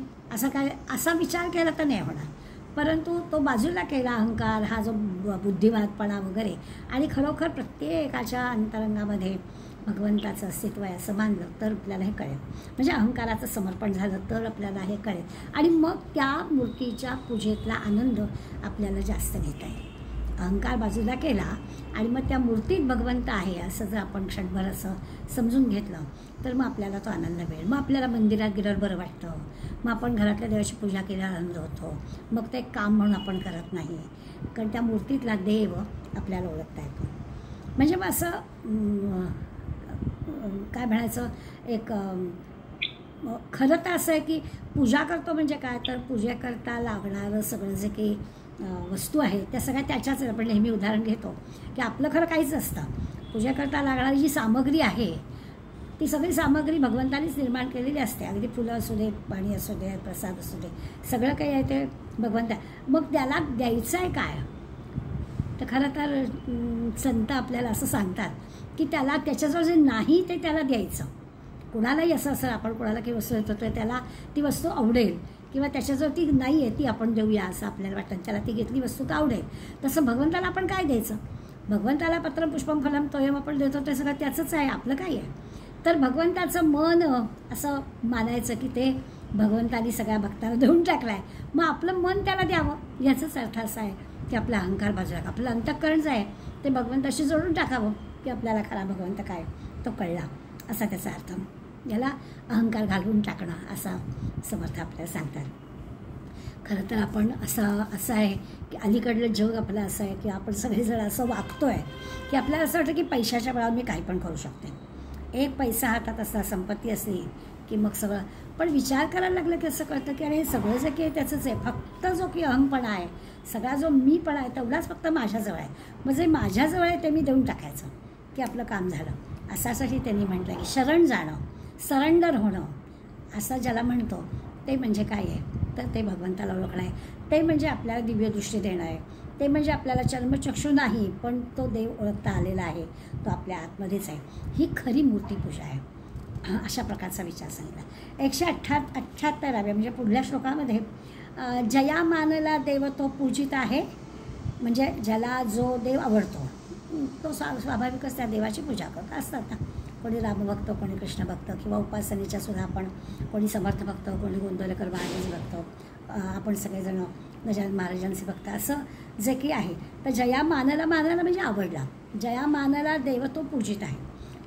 असा विचार केला तर नाही होणार. परंतु तो बाजूला केला अहंकार, हा जो बुद्धिवादपणा वगैरे, आणि खरोखर प्रत्येकाच्या अंतरंगामध्ये भगवंताचं अस्तित्व आहे असं मानलं तर आपल्याला हे कळेल. म्हणजे अहंकाराचं समर्पण झालं तर आपल्याला हे कळेल आणि मग त्या मूर्तीच्या पूजेतला आनंद आपल्याला जास्त घेता येईल. अहंकार बाजूला केला आणि मग त्या मूर्तीत भगवंत आहे असं जर आपण क्षणभर असं समजून घेतलं तर मग आपल्याला तो आनंद मिळेल. मग आपल्याला मंदिरात गेल्यावर बरं वाटतं, मग आपण घरातल्या देवाची पूजा केल्यावर आनंद होतो. मग ते काम म्हणून आपण करत नाही, कारण त्या मूर्तीतला देव आपल्याला ओळखता येतो. म्हणजे मग असं काय म्हणायचं, एक खरं तर असं आहे की पूजा करतो म्हणजे काय, तर पूजेकरता लागणारं सगळं जे काही वस्तू आहे त्या सगळ्या त्याच्याच. आपण नेहमी उदाहरण घेतो की आपलं खरं काहीच नसतं. पूजेकरता लागणारी जी सामग्री आहे ती सगळी सामग्री भगवंतानीच निर्माण केलेली असते. अगदी फुलं असू दे, पाणी असू दे, प्रसाद असू दे, सगळं काही आहे ते भगवंता. मग त्याला द्यायचं आहे काय, तर खरं तर संत आपल्याला असं सांगतात की त्याला त्याच्याजवळ जे नाही ते त्याला द्यायचं. कुणालाही असं असं आपण कोणाला काही वस्तू देतो तर त्याला ती वस्तू आवडेल, किंवा त्याच्याजवळ ती नाही आहे ती आपण देऊया असं आपल्याला वाटतं, त्याला ती घेतली वस्तू तर आवडेल. तसं भगवंताला आपण काय द्यायचं, भगवंताला पत्रम पुष्पम फलम तोयम आपण देतो ते सगळं त्याचंच आहे, आपलं काय आहे. तर भगवंताचं मन असं मानायचं की ते भगवंतानी सगळ्या भक्तांना देऊन टाकलं आहे, मग आपलं मन त्याला द्यावं. याचाच अर्थ असा आहे की आपला अहंकार बाजूला, आपलं अंतःकरण जे आहे ते भगवंताशी जोडून टाकावं की आपल्याला खरा भगवंत काय तो कळला, असा त्याचा अर्थ. याला अहंकार घालवून टाकणं असा समर्थ आपल्याला सांगतात. खरं तर आपण असं आहे की अलीकडलं जग आपलं असं आहे की आपण सगळेजण असं वागतो आहे की आपल्याला असं वाटतं की पैशाच्या बळावर मी काही पण करू शकते. एक पैसा हातात असला, संपत्ती असली की मग सगळं. पण विचार करायला लागलं की असं कळतं की अरे हे सगळं जे काही त्याचंच आहे, फक्त जो की अहंपणा आहे, सगळा जो मीपणा आहे तेवढाच फक्त माझ्याजवळ आहे. मग जे माझ्याजवळ आहे ते मी देऊन टाकायचं की आपलं काम झालं. असासाठी त्यांनी म्हटलं की शरण जाणं, सरेंडर होणं, असं ज्याला म्हणतो ते म्हणजे काय आहे, तर ते भगवंताला ओळखणं आहे. ते म्हणजे आपल्याला दिव्यदृष्टी देणं आहे. ते म्हणजे आपल्याला चर्मचक्षू नाही पण तो देव ओळखता आलेला आहे, तो आपल्या आतमध्येच आहे. ही खरी मूर्तीपूजा आहे. अशा प्रकारचा विचार सांगितला. 178व्या म्हणजे पुढल्या श्लोकामध्ये जया मानला देव तो पूजित आहे, म्हणजे ज्याला जो देव आवडतो तो स्वाभाविकच त्या देवाची पूजा करत असतात ना. कोणी रामभक्त, कोणी कृष्णभक्त, किंवा उपासनेच्या सुद्धा आपण कोणी समर्थ भक्त, कोणी गोंदवलेकर महाराजांचे भक्त, आपण सगळेजण गजानन महाराजांचे भक्त, असं जे काही आहे. तर जया मानला म्हणजे आवडला. जया मानला देव तो पूजित आहे,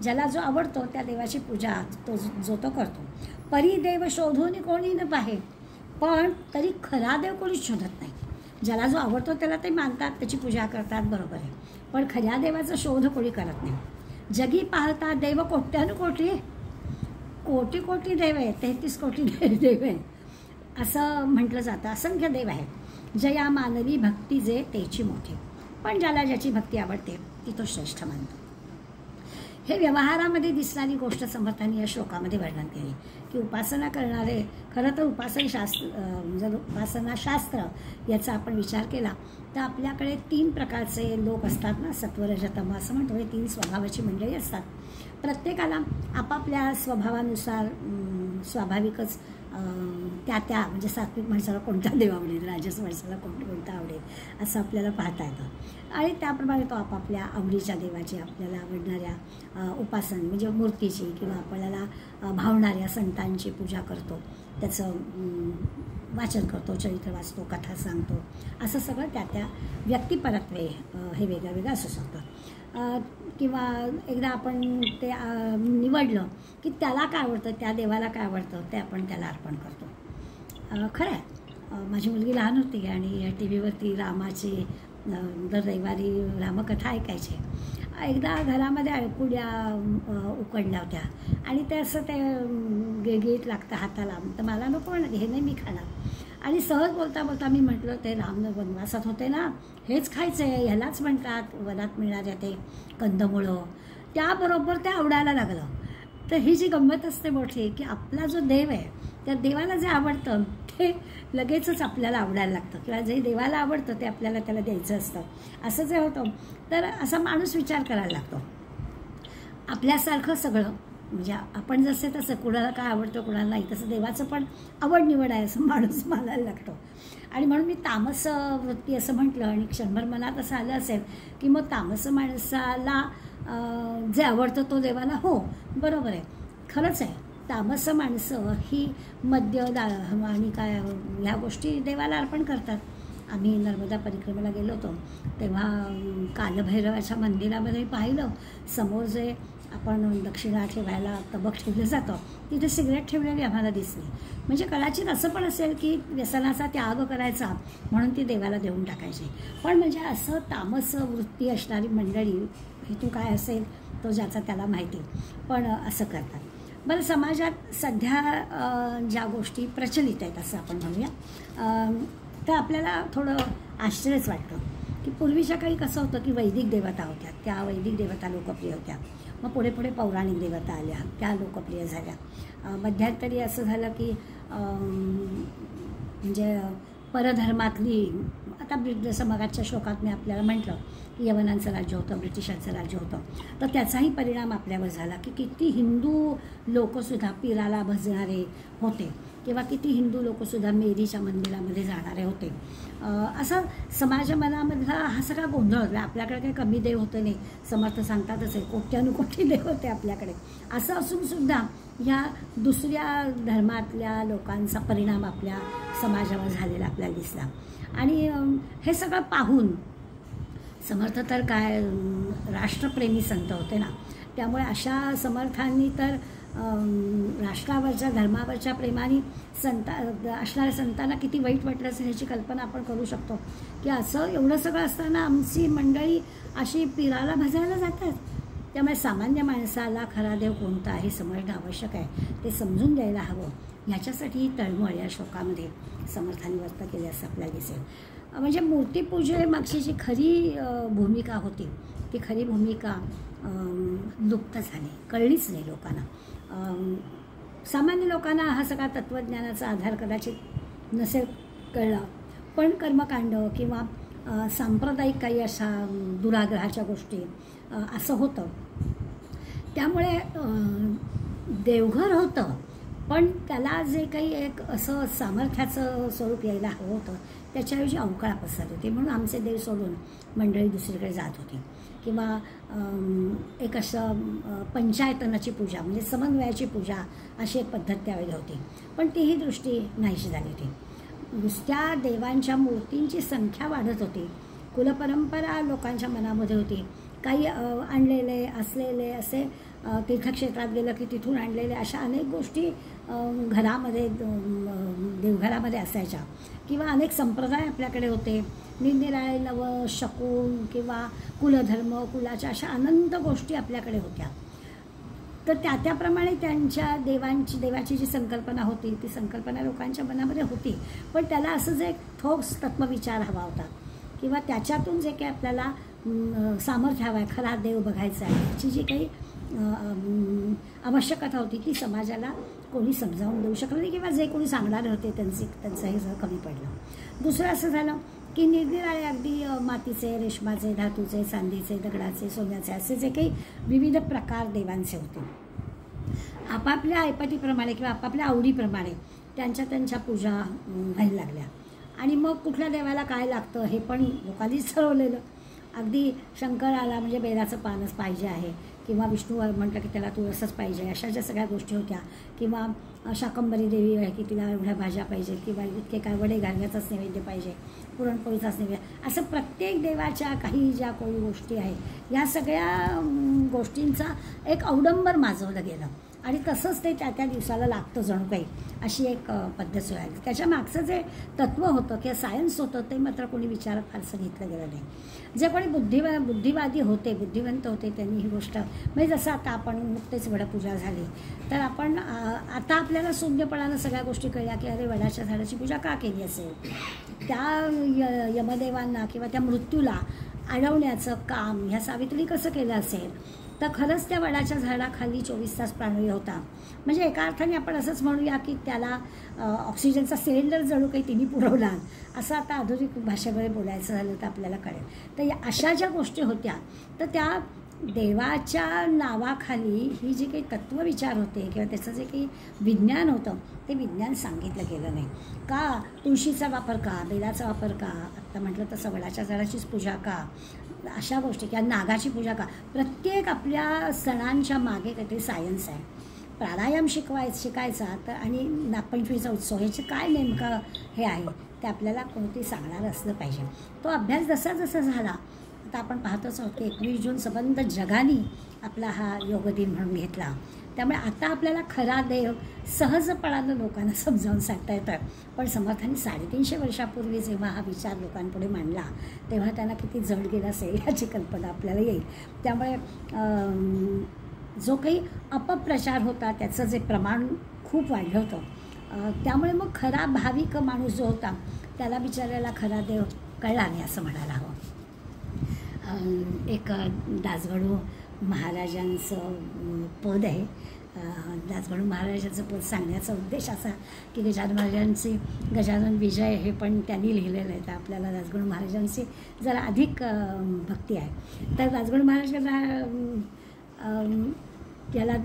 ज्याला जो आवडतो त्या देवाची पूजा जो तो करतो. परिदेव शोधून कोणी न पाहे, पण तरी खरा देव कोणीच शोधत नाही. ज्याला जो आवडतो त्याला ते मानतात, त्याची पूजा करतात, बरोबर आहे, पण खऱ्या देवाचा शोध कोणी करत नाही. जगी पाहता देव कोट्यानुकोटी, कोटी कोटी देव आहे, 33 कोटी देव आहे असं म्हटलं जातं. असंख्य देव आहेत. जया मानवी भक्ती जे तेची मोठी, पण ज्याला ज्याची भक्ती आवडते ती तो श्रेष्ठ मानतो. हे व्यवहारामध्ये दिसणारी गोष्ट समर्थांनी या श्लोकामध्ये वर्णन केली की उपासना करणारे, खरं तर जर उपासनाशास्त्र याचा आपण विचार केला तर आपल्याकडे 3 प्रकारचे लोक असतात ना, सत्व रज तम असं म्हणतो. हे 3 स्वभावाची मंडळी असतात. प्रत्येकाला आपापल्या स्वभावानुसार स्वाभाविकच त्या म्हणजे सात्विक माणसाला कोणता देव आवडेल, राजस माणसाला कोणता आवडेल असं आपल्याला पाहता येतं. आणि त्याप्रमाणे तो आपापल्या आवडीच्या देवाची, आपल्याला आवडणाऱ्या उपासना म्हणजे मूर्तीची किंवा आपल्याला भावणाऱ्या संतांची पूजा करतो, त्याचं वाचन करतो, चरित्र वाचतो, कथा सांगतो, असं सगळं त्या व्यक्तिपरत्वे हे वेगळं वेगळं असू शकतं. किंवा एकदा आपण ते निवडलं की त्याला काय आवडतं, त्या देवाला काय आवडतं ते आपण त्याला अर्पण करतो. खरं आहे, माझी मुलगी लहान होती आणि टी व्हीवरती रामाची दर रविवारी रामकथा ऐकायचे. एकदा घरामध्ये अळकुड्या उकडल्या होत्या आणि ते असं ते गिळगिळीत लागतं हाताला, तर मला नको म्हणत, हे नाही मी खाणार. आणि सहज बोलता बोलता मी म्हटलं, ते राम वनवासात होते ना, हेच खायचं आहे, ह्यालाच म्हणतात वनात मिळणाऱ्या ते कंदमुळं, त्याबरोबर ते आवडायला लागलं. तर ही जी गंमत असते मोठी की आपला जो देव आहे त्या देवाला जे आवडतं ते लगेचच आपल्याला आवडायला लागतं, किंवा जे देवाला आवडतं ते आपल्याला त्याला द्यायचं असतं. असं जे होतं तर असा माणूस विचार करायला लागतो. आपल्यासारखं सगळं म्हणजे आपण जसे तसं, कुणाला काय आवडतं कुणाला नाही, तसं देवाचं पण आवड निवड आहे असं माणूस मानायला लागतो. आणि म्हणून मी तामस वृत्ती असं म्हटलं आणि क्षणभर मनात असं आलं असेल की मग तामस माणसाला जे आवडतं तो देवाला, हो बरोबर आहे, खरंच आहे. तामस माणसं ही मद्य आणि काय ह्या गोष्टी देवाला अर्पण करतात. आम्ही नर्मदा परिक्रमेला गेलो होतो तेव्हा कालभैरवाच्या मंदिरामध्ये पाहिलं, समोर जे आपण दक्षिणा ठेवायला तबक ठेवलं जातं, तिथे सिगरेट ठेवलेली आम्हाला दिसली. म्हणजे कदाचित असं पण असेल की व्यसनाचा त्याग करायचा म्हणून ती देवाला देऊन टाकायची. पण म्हणजे असं तामस वृत्ती असणारी मंडळी, हेतू काय असेल तो ज्याचा त्याला माहिती, पण असं करतात. बरं, समाजात सध्या ज्या गोष्टी प्रचलित आहेत असं आपण म्हणूया, तर आपल्याला थोडं आश्चर्यच वाटतं की पूर्वीच्या काळी कसं होतं की वैदिक देवता होत्या, त्या वैदिक देवता लोकप्रिय होत्या. मग पुढे पुढे पौराणिक देवता आल्या, त्या लोकप्रिय झाल्या. मध्यंतरी असं झालं की म्हणजे परधर्मातली, आता जसं मगाच्या श्लोकात मी आपल्याला म्हटलं की यवनांचं राज्य होतं, ब्रिटिशांचं राज्य होतं, तर त्याचाही परिणाम आपल्यावर झाला की किती हिंदू लोकंसुद्धा पीराला भजणारे होते किंवा किती हिंदू लोकंसुद्धा मेरीच्या मंदिरामध्ये जाणारे होते. असा समाजमनामधला हा सगळा गोंधळ होता. आपल्याकडे काही कमी देव होते नाही, समर्थ सांगतातच आहे, कोट्यानुकोटी देव होते आपल्याकडे. असं असूनसुद्धा ह्या दुसऱ्या धर्मातल्या लोकांचा परिणाम आपल्या समाजावर झालेला आपल्याला दिसला. आणि हे सगळं पाहून समर्थ तर काय राष्ट्रप्रेमी संत होते ना, त्यामुळे अशा समर्थांनी तर राष्ट्रावरच्या धर्मावरच्या प्रेमाने असणाऱ्या संतांना किती वाईट वाटलं असेल ह्याची कल्पना आपण करू शकतो की असं एवढं सगळं असताना आमची मंडळी अशी पीराला भजायला जातात. त्यामुळे सामान्य माणसाला खरा देव कोणता हे समजणं आवश्यक आहे, ते समजून द्यायला हवं. ह्याच्यासाठी ही तळमळ या श्लोकामध्ये समर्थांनी व्यक्त केली असं आपल्याला दिसेल. म्हणजे मूर्तीपूजेमागची जी खरी भूमिका होती, ती खरी भूमिका लुप्त झाली, कळलीच नाही लोकांना. सामान्य लोकांना हा सगळा तत्त्वज्ञानाचा आधार कदाचित नसेल कळला, पण कर्मकांड किंवा सांप्रदायिक काही अशा दुराग्रहाच्या गोष्टी असं होतं. त्यामुळे देवघर होतं, पण त्याला जे काही एक असं सामर्थ्याचं स्वरूप यायला हवं होतं त्याच्याऐवजी अवकाळ पसरत होती. म्हणून आमचे देव सोडून मंडळी दुसरीकडे जात होती. किंवा एक असं पंचायतनाची पूजा म्हणजे समन्वयाची पूजा अशी एक पद्धत त्यावेळी होती, पण तीही दृष्टी नाहीशी झाली होती. नुसत्या देवांच्या मूर्तींची संख्या वाढत होती, कुलपरंपरा लोकांच्या मनामध्ये होती. काही आणलेले असलेले असे तीर्थक्षेत्रात गेलं की तिथून आणलेले अशा अनेक गोष्टी घरामध्ये देवघरामध्ये असायच्या. किंवा अनेक संप्रदाय आपल्याकडे होते, निरनिराळे नव शकून किंवा कुलधर्म, कुलाच्या अशा अनंत गोष्टी आपल्याकडे होत्या. तर त्याप्रमाणे त्यांच्या देवाची जी संकल्पना होती ती संकल्पना लोकांच्या मनामध्ये होती, पण त्याला असं जे ठोस तत्वविचार हवा होता किंवा त्याच्यातून जे काही आपल्याला सामर्थ्य हवं आहे, खरा देव बघायचा आहे, याची जी काही आवश्यकता होती ती समाजाला कोणी समजावून देऊ शकलं नाही किंवा जे कोणी सांगणारे होते त्यांचंही कमी पडलं. दुसरं असं झालं की निरनिराळे अगदी मातीचे, रेशमाचे, धातूचे, चांदीचे, दगडाचे, सोन्याचे असे जे काही विविध प्रकार देवांचे होते, आपापल्या ऐपतीप्रमाणे किंवा आपापल्या आवडीप्रमाणे त्यांच्या पूजा व्हायला लागल्या. आणि मग कुठल्या देवाला काय लागतं हे पण लोकांनीच ठरवलेलं. अगदी शंकराला म्हणजे बेलाचं पानच पाहिजे आहे किंवा विष्णू म्हटलं की त्याला तुळसच पाहिजे, अशा ज्या सगळ्या गोष्टी होत्या. किंवा शाकंभरी देवी आहे की तिला एवढ्या भाज्या पाहिजे किंवा इतके काय वडे घालण्याचाच नैवेद्य पाहिजे, पुरणपोळीचाच नैवेद्य, असं प्रत्येक देवाच्या काही ज्या काही गोष्टी आहेत या सगळ्या गोष्टींचा एक अवडंबर माजवलं गेलं आणि तसंच ते त्या दिवसाला लागतं जणू काही, अशी एक पद्धत सुरू आहे. त्याच्या मागचं जे तत्त्व होतं किंवा सायन्स होतं ते मात्र कोणी विचारात फारसं घेतलं गेलं नाही. जे कोणी बुद्धिवादी होते, बुद्धिवंत होते, त्यांनी ही गोष्ट म्हणजे जसं आता आपण नुकतेच वडपूजा झाली तर आपण आता आपल्याला शून्यपणानं सगळ्या गोष्टी कळल्या की अरे वडाच्या झाडाची पूजा का केली असेल, त्या यमदेवांना किंवा त्या मृत्यूला अडवण्याचं काम ह्या सावित्री कसं केलं असेल. तर खरंच त्या वडाच्या झाडाखाली 24 तास प्राणवायू होता. म्हणजे एका अर्थाने आपण असंच म्हणूया की त्याला ऑक्सिजनचा सिलेंडर जणू काही तिने पुरवला, असं आता आधुनिक भाषेमध्ये बोलायचं झालं तर आपल्याला कळेल. तर या अशा ज्या गोष्टी होत्या तर त्या देवाच्या नावाखाली ही जी काही तत्त्वविचार होते किंवा त्याचं जे काही विज्ञान होतं ते विज्ञान सांगितलं गेलं नाही. का तुळशीचा वापर का, बेलाचा वापर का, आत्ता म्हटलं तसं वडाच्या झाडाचीच पूजा का, अशा गोष्टी किंवा नागाची पूजा का. प्रत्येक आपल्या सणांच्या मागे काहीतरी सायन्स आहे. प्राणायाम शिकायचा तर आणि नागपंचमीचा उत्सव ह्याचे काय नेमकं हे आहे ते आपल्याला कोणती सांगणारं असलं पाहिजे. तो अभ्यास जसा झाला आता आपण पाहतच आहोत की 21 जून संबंध जगाने आपला हा योग दिन म्हणून घेतला. त्यामुळे आता आपल्याला खरा देव सहजपणानं लोकांना समजावून सांगता येतं. पण समर्थांनी 350 वर्षापूर्वी जेव्हा हा विचार लोकांपुढे मांडला तेव्हा त्यांना किती जड गेला असेल याची कल्पना आपल्याला येईल. त्यामुळे जो काही अपप्रचार होता त्याचं जे प्रमाण खूप वाढलं होतं. त्यामुळे मग खरा भाविक माणूस जो होता त्याला बिचारायला खरा देव कळला नाही असं म्हणायला हवं. एक दासगणू महाराजांचं पद आहे. दासगणू महाराजांचं पद सांगण्याचा उद्देश असा की गजानन महाराजांचे गजानन विजय हे पण त्यांनी लिहिलेलं आहे. तर आपल्याला दासगणू महाराजांची जरा अधिक भक्ती आहे. तर दासगणू महाराज त्याला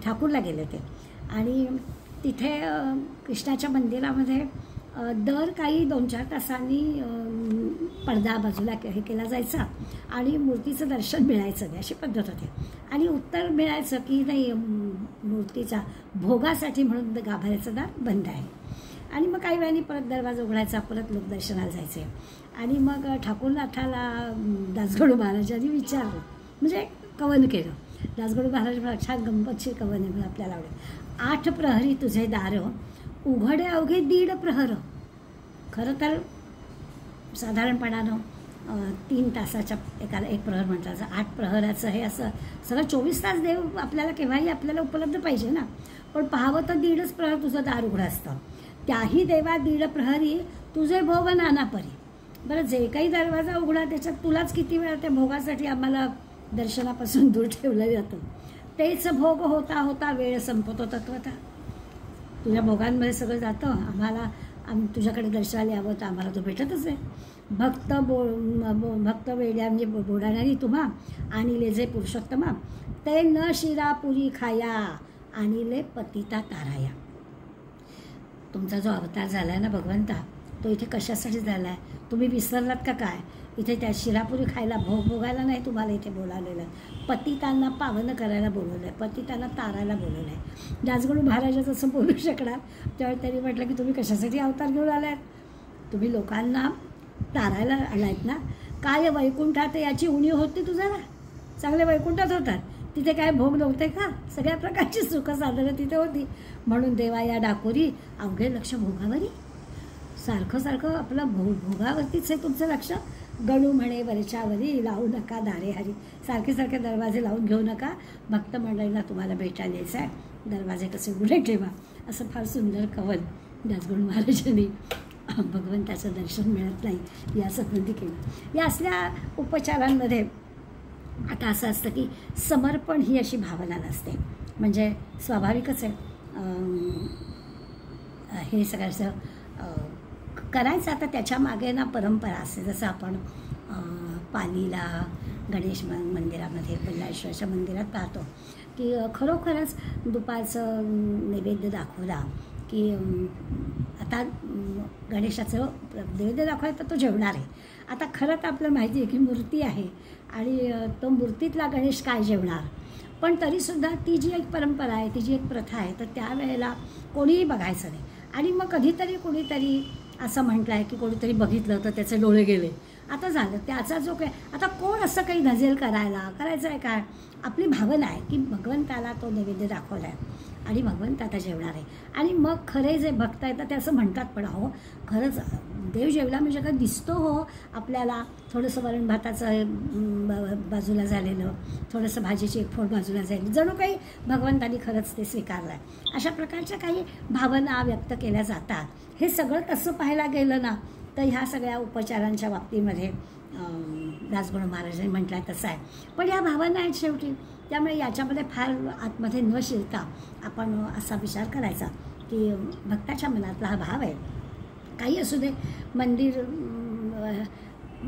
ठाकूरला गेले ते आणि तिथे कृष्णाच्या मंदिरामध्ये दर काही 2-4 तासांनी पडदा बाजूला हे केला जायचा आणि मूर्तीचं दर्शन मिळायचं नाही अशी पद्धत होती. आणि उत्तर मिळायचं की नाही मूर्तीच्या भोगासाठी म्हणून गाभाऱ्याचं दार बंद आहे. आणि मग काही वेळाने परत दरवाजा उघडायचा, परत लोक दर्शनाला जायचे. आणि मग ठाकूरनाथाला दासगणू महाराजांनी विचारलं, म्हणजे कवन केलं. दासगणू महाराज मला छान गंमतशीर कवन आहे म्हणून आपल्याला आवडेल. 8 प्रहरी तुझे दार उघडे अवघे 1.5 प्रहर. खरं तर साधारणपणानं 3 तासाच्या एकाला 1 प्रहर म्हणतात. 8 प्रहराचं हे असं सगळं 24 तास देव आपल्याला केव्हाही आपल्याला उपलब्ध पाहिजे ना. पण पाहावं तर 1.5 प्रहर तुझं दार उघडं असतं. त्याही देवा 1.5 प्रहरी तुझे भोग नाना परी. बरं, जे काही दरवाजा उघडा त्याच्यात तुलाच किती वेळा त्या भोगासाठी आम्हाला दर्शनापासून दूर ठेवलं जातं. तेच भोग होता होता वेळ संपतो तत्वता. तुझ्या भोगांमध्ये सगळं जातं. आम्हाला तुझ्याकडे दर्शनाला यावं तर आम्हाला तो भेटतच आहे. भक्त वेड्या म्हणजे बोडाणारी तुम्हा आणिले जे पुरुषोत्तमा ते न शिरा पुरी खाया आणिले पतिता ताराया. तुमचा जो अवतार झाला आहे ना भगवंता, तो इथे कशासाठी झाला आहे तुम्ही विसरलात का काय? इथे त्या शिरापुरी खायला भोगायला नाही तुम्हाला इथे बोलावलेलं. पतितांना पावन करायला बोलवलं आहे, पतितांना तारायला बोलवलं आहे. दासगणू महाराज असं बोलू शकणार. त्यावेळी त्यांनी म्हटलं की तुम्ही कशासाठी अवतार घेऊन आलात? तुम्ही लोकांना तारायला आलायत ना. काय वैकुंठात याची उणीव होती तुझ्याला? चांगले वैकुंठात होतात, तिथे काय भोग नव्हते का? सगळ्या प्रकारची सुखसाधनं तिथे होती. म्हणून देवा या डाकोरी अवघे लक्ष भोगावरी. सारखं सारखं आपलं भोगावरतीच आहे तुमचं लक्ष. गणू म्हणे वरच्यावरी लावू नका दारे हरी. सारखे सारखे दरवाजे लावून घेऊ नका. भक्त मंडळींना तुम्हाला भेटायला यायचं आहे, दरवाजे कसे उघडे ठेवा. असं फार सुंदर कवन दासगणू महाराजांनी भगवंताचं दर्शन मिळत नाही या संबंधी केलं. या असल्या उपचारांमध्ये आता असं असतं की समर्पण ही अशी भावना नसते. म्हणजे स्वाभाविकच आहे हे सगळ्याचं करायचं. आता त्याच्या मागे ना परंपरा असते. जसं आपण पालीला गणेश मंदिरामध्ये बल्लाळेश्वरच्या मंदिरात पाहतो की खरोखरच दुपारचं नैवेद्य दाखवला की आता गणेशाचं नैवेद्य दाखवायला तर तो जेवणार आहे. आता खरं तर आपल्याला माहिती आहे की मूर्ती आहे आणि तो मूर्तीतला गणेश काय जेवणार. पण तरीसुद्धा ती जी एक परंपरा आहे, ती जी एक प्रथा आहे, तर त्यावेळेला कोणीही बघायचं नाही. आणि मग कधीतरी कोणीतरी असं म्हटलं आहे की कोणीतरी बघितलं तर त्याचे डोळे गेले. आता झालं त्याचा जो काय, आता कोण असं काही नजेल करायचं आहे काय? आपली भावना आहे की भगवंताला तो नैवेद्य दाखवला आहे आणि भगवंत आता जेवणार आहे. आणि मग खरे जे भक्त आहेत ते असं म्हणतात, पण हो खरंच देव जेवला म्हणजे काय दिसतो हो आपल्याला. थोडंसं वरण भाताचं बाजूला झालेलं, थोडंसं भाजीची एक फोड बाजूला झाली, जणू काही भगवंतानी खरंच ते स्वीकारलं आहे. अशा प्रकारच्या काही भावना व्यक्त केल्या जातात. हे सगळं तसं पाहायला गेलं ना तर ह्या सगळ्या उपचारांच्या बाबतीमध्ये दासगणू महाराजांनी म्हटलं आहे तसं आहे. पण या भावना आहेत शेवटी. त्यामुळे याच्यामध्ये फार आतमध्ये न शिरता आपण असा विचार करायचा की भक्ताच्या मनातला हा भाव आहे. काही असू दे, मंदिर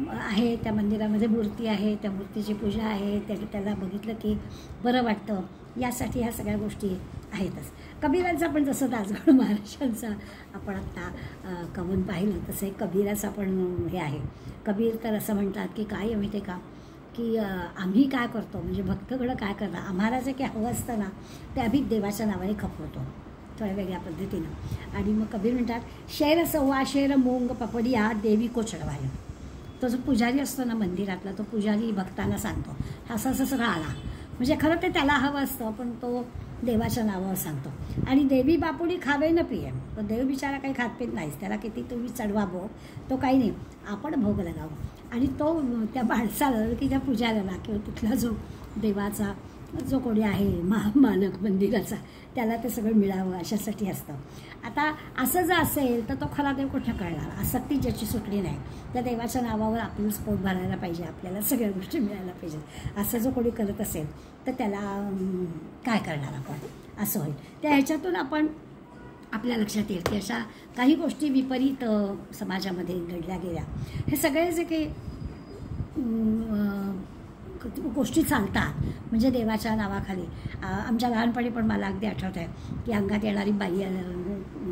आहे, त्या मंदिरामध्ये मूर्ती आहे, त्या मूर्तीची पूजा आहे, त्याला बघितलं की बरं वाटतं. यासाठी ह्या सगळ्या गोष्टी आहेतच. कबीरांचा पण जसं दासगणू महाराजांचा आपण आत्ता कवन पाहिलं तसं एक कबीराचं पण हे आहे. कबीर तर असं म्हणतात की काय माहिती आहे का की आम्ही काय करतो म्हणजे भक्तगणं काय करतात, आम्हाला जे काही हवं असतं ना ते आम्ही देवाच्या नावाने खपवतो थोड्या वेगळ्या पद्धतीनं. आणि मग कबीर म्हणतात शेर सव्वा शेर मूंग पपडिया देवी को चढवायला. तो जो पुजारी असतो ना मंदिरातला, तो पुजारी भक्तांना सांगतो असं असं सगळं आला, म्हणजे खरं ते त्याला हवं असतं पण तो देवाच्या नावावर सांगतो. आणि देवी बापुडी खावे न पिये, तो देव बिचारा काही खात पीत नाहीच, त्याला किती तुम्ही चढवा भोग, तो काही नाही, आपण भोग लगावू. आणि तो त्या माणसाला की त्या पुजाऱ्याला किंवा तिथला जो देवाचा जो कोणी आहे मालक मंदिराचा, त्याला ते सगळं मिळावं अशासाठी असतं. आता असं जर असेल तर तो खरा देव कुठं कळणार, आसक्ती ज्याची सुटली नाही, त्या देवाच्या नावावर आपलं पोट भरायला पाहिजे, आपल्याला सगळ्या गोष्टी मिळायला पाहिजेत, असं जो कोणी करत असेल तर त्याला काय करणार आपण, असं होईल. त्या ह्याच्यातून आपण आपल्या लक्षात येईल की अशा काही गोष्टी विपरीत समाजामध्ये घडल्या गेल्या. हे सगळे जे काही गोष्टी चालतात म्हणजे देवाच्या नावाखाली. आमच्या लहानपणी पण मला अगदी आठवत आहे की अंगात येणारी बाई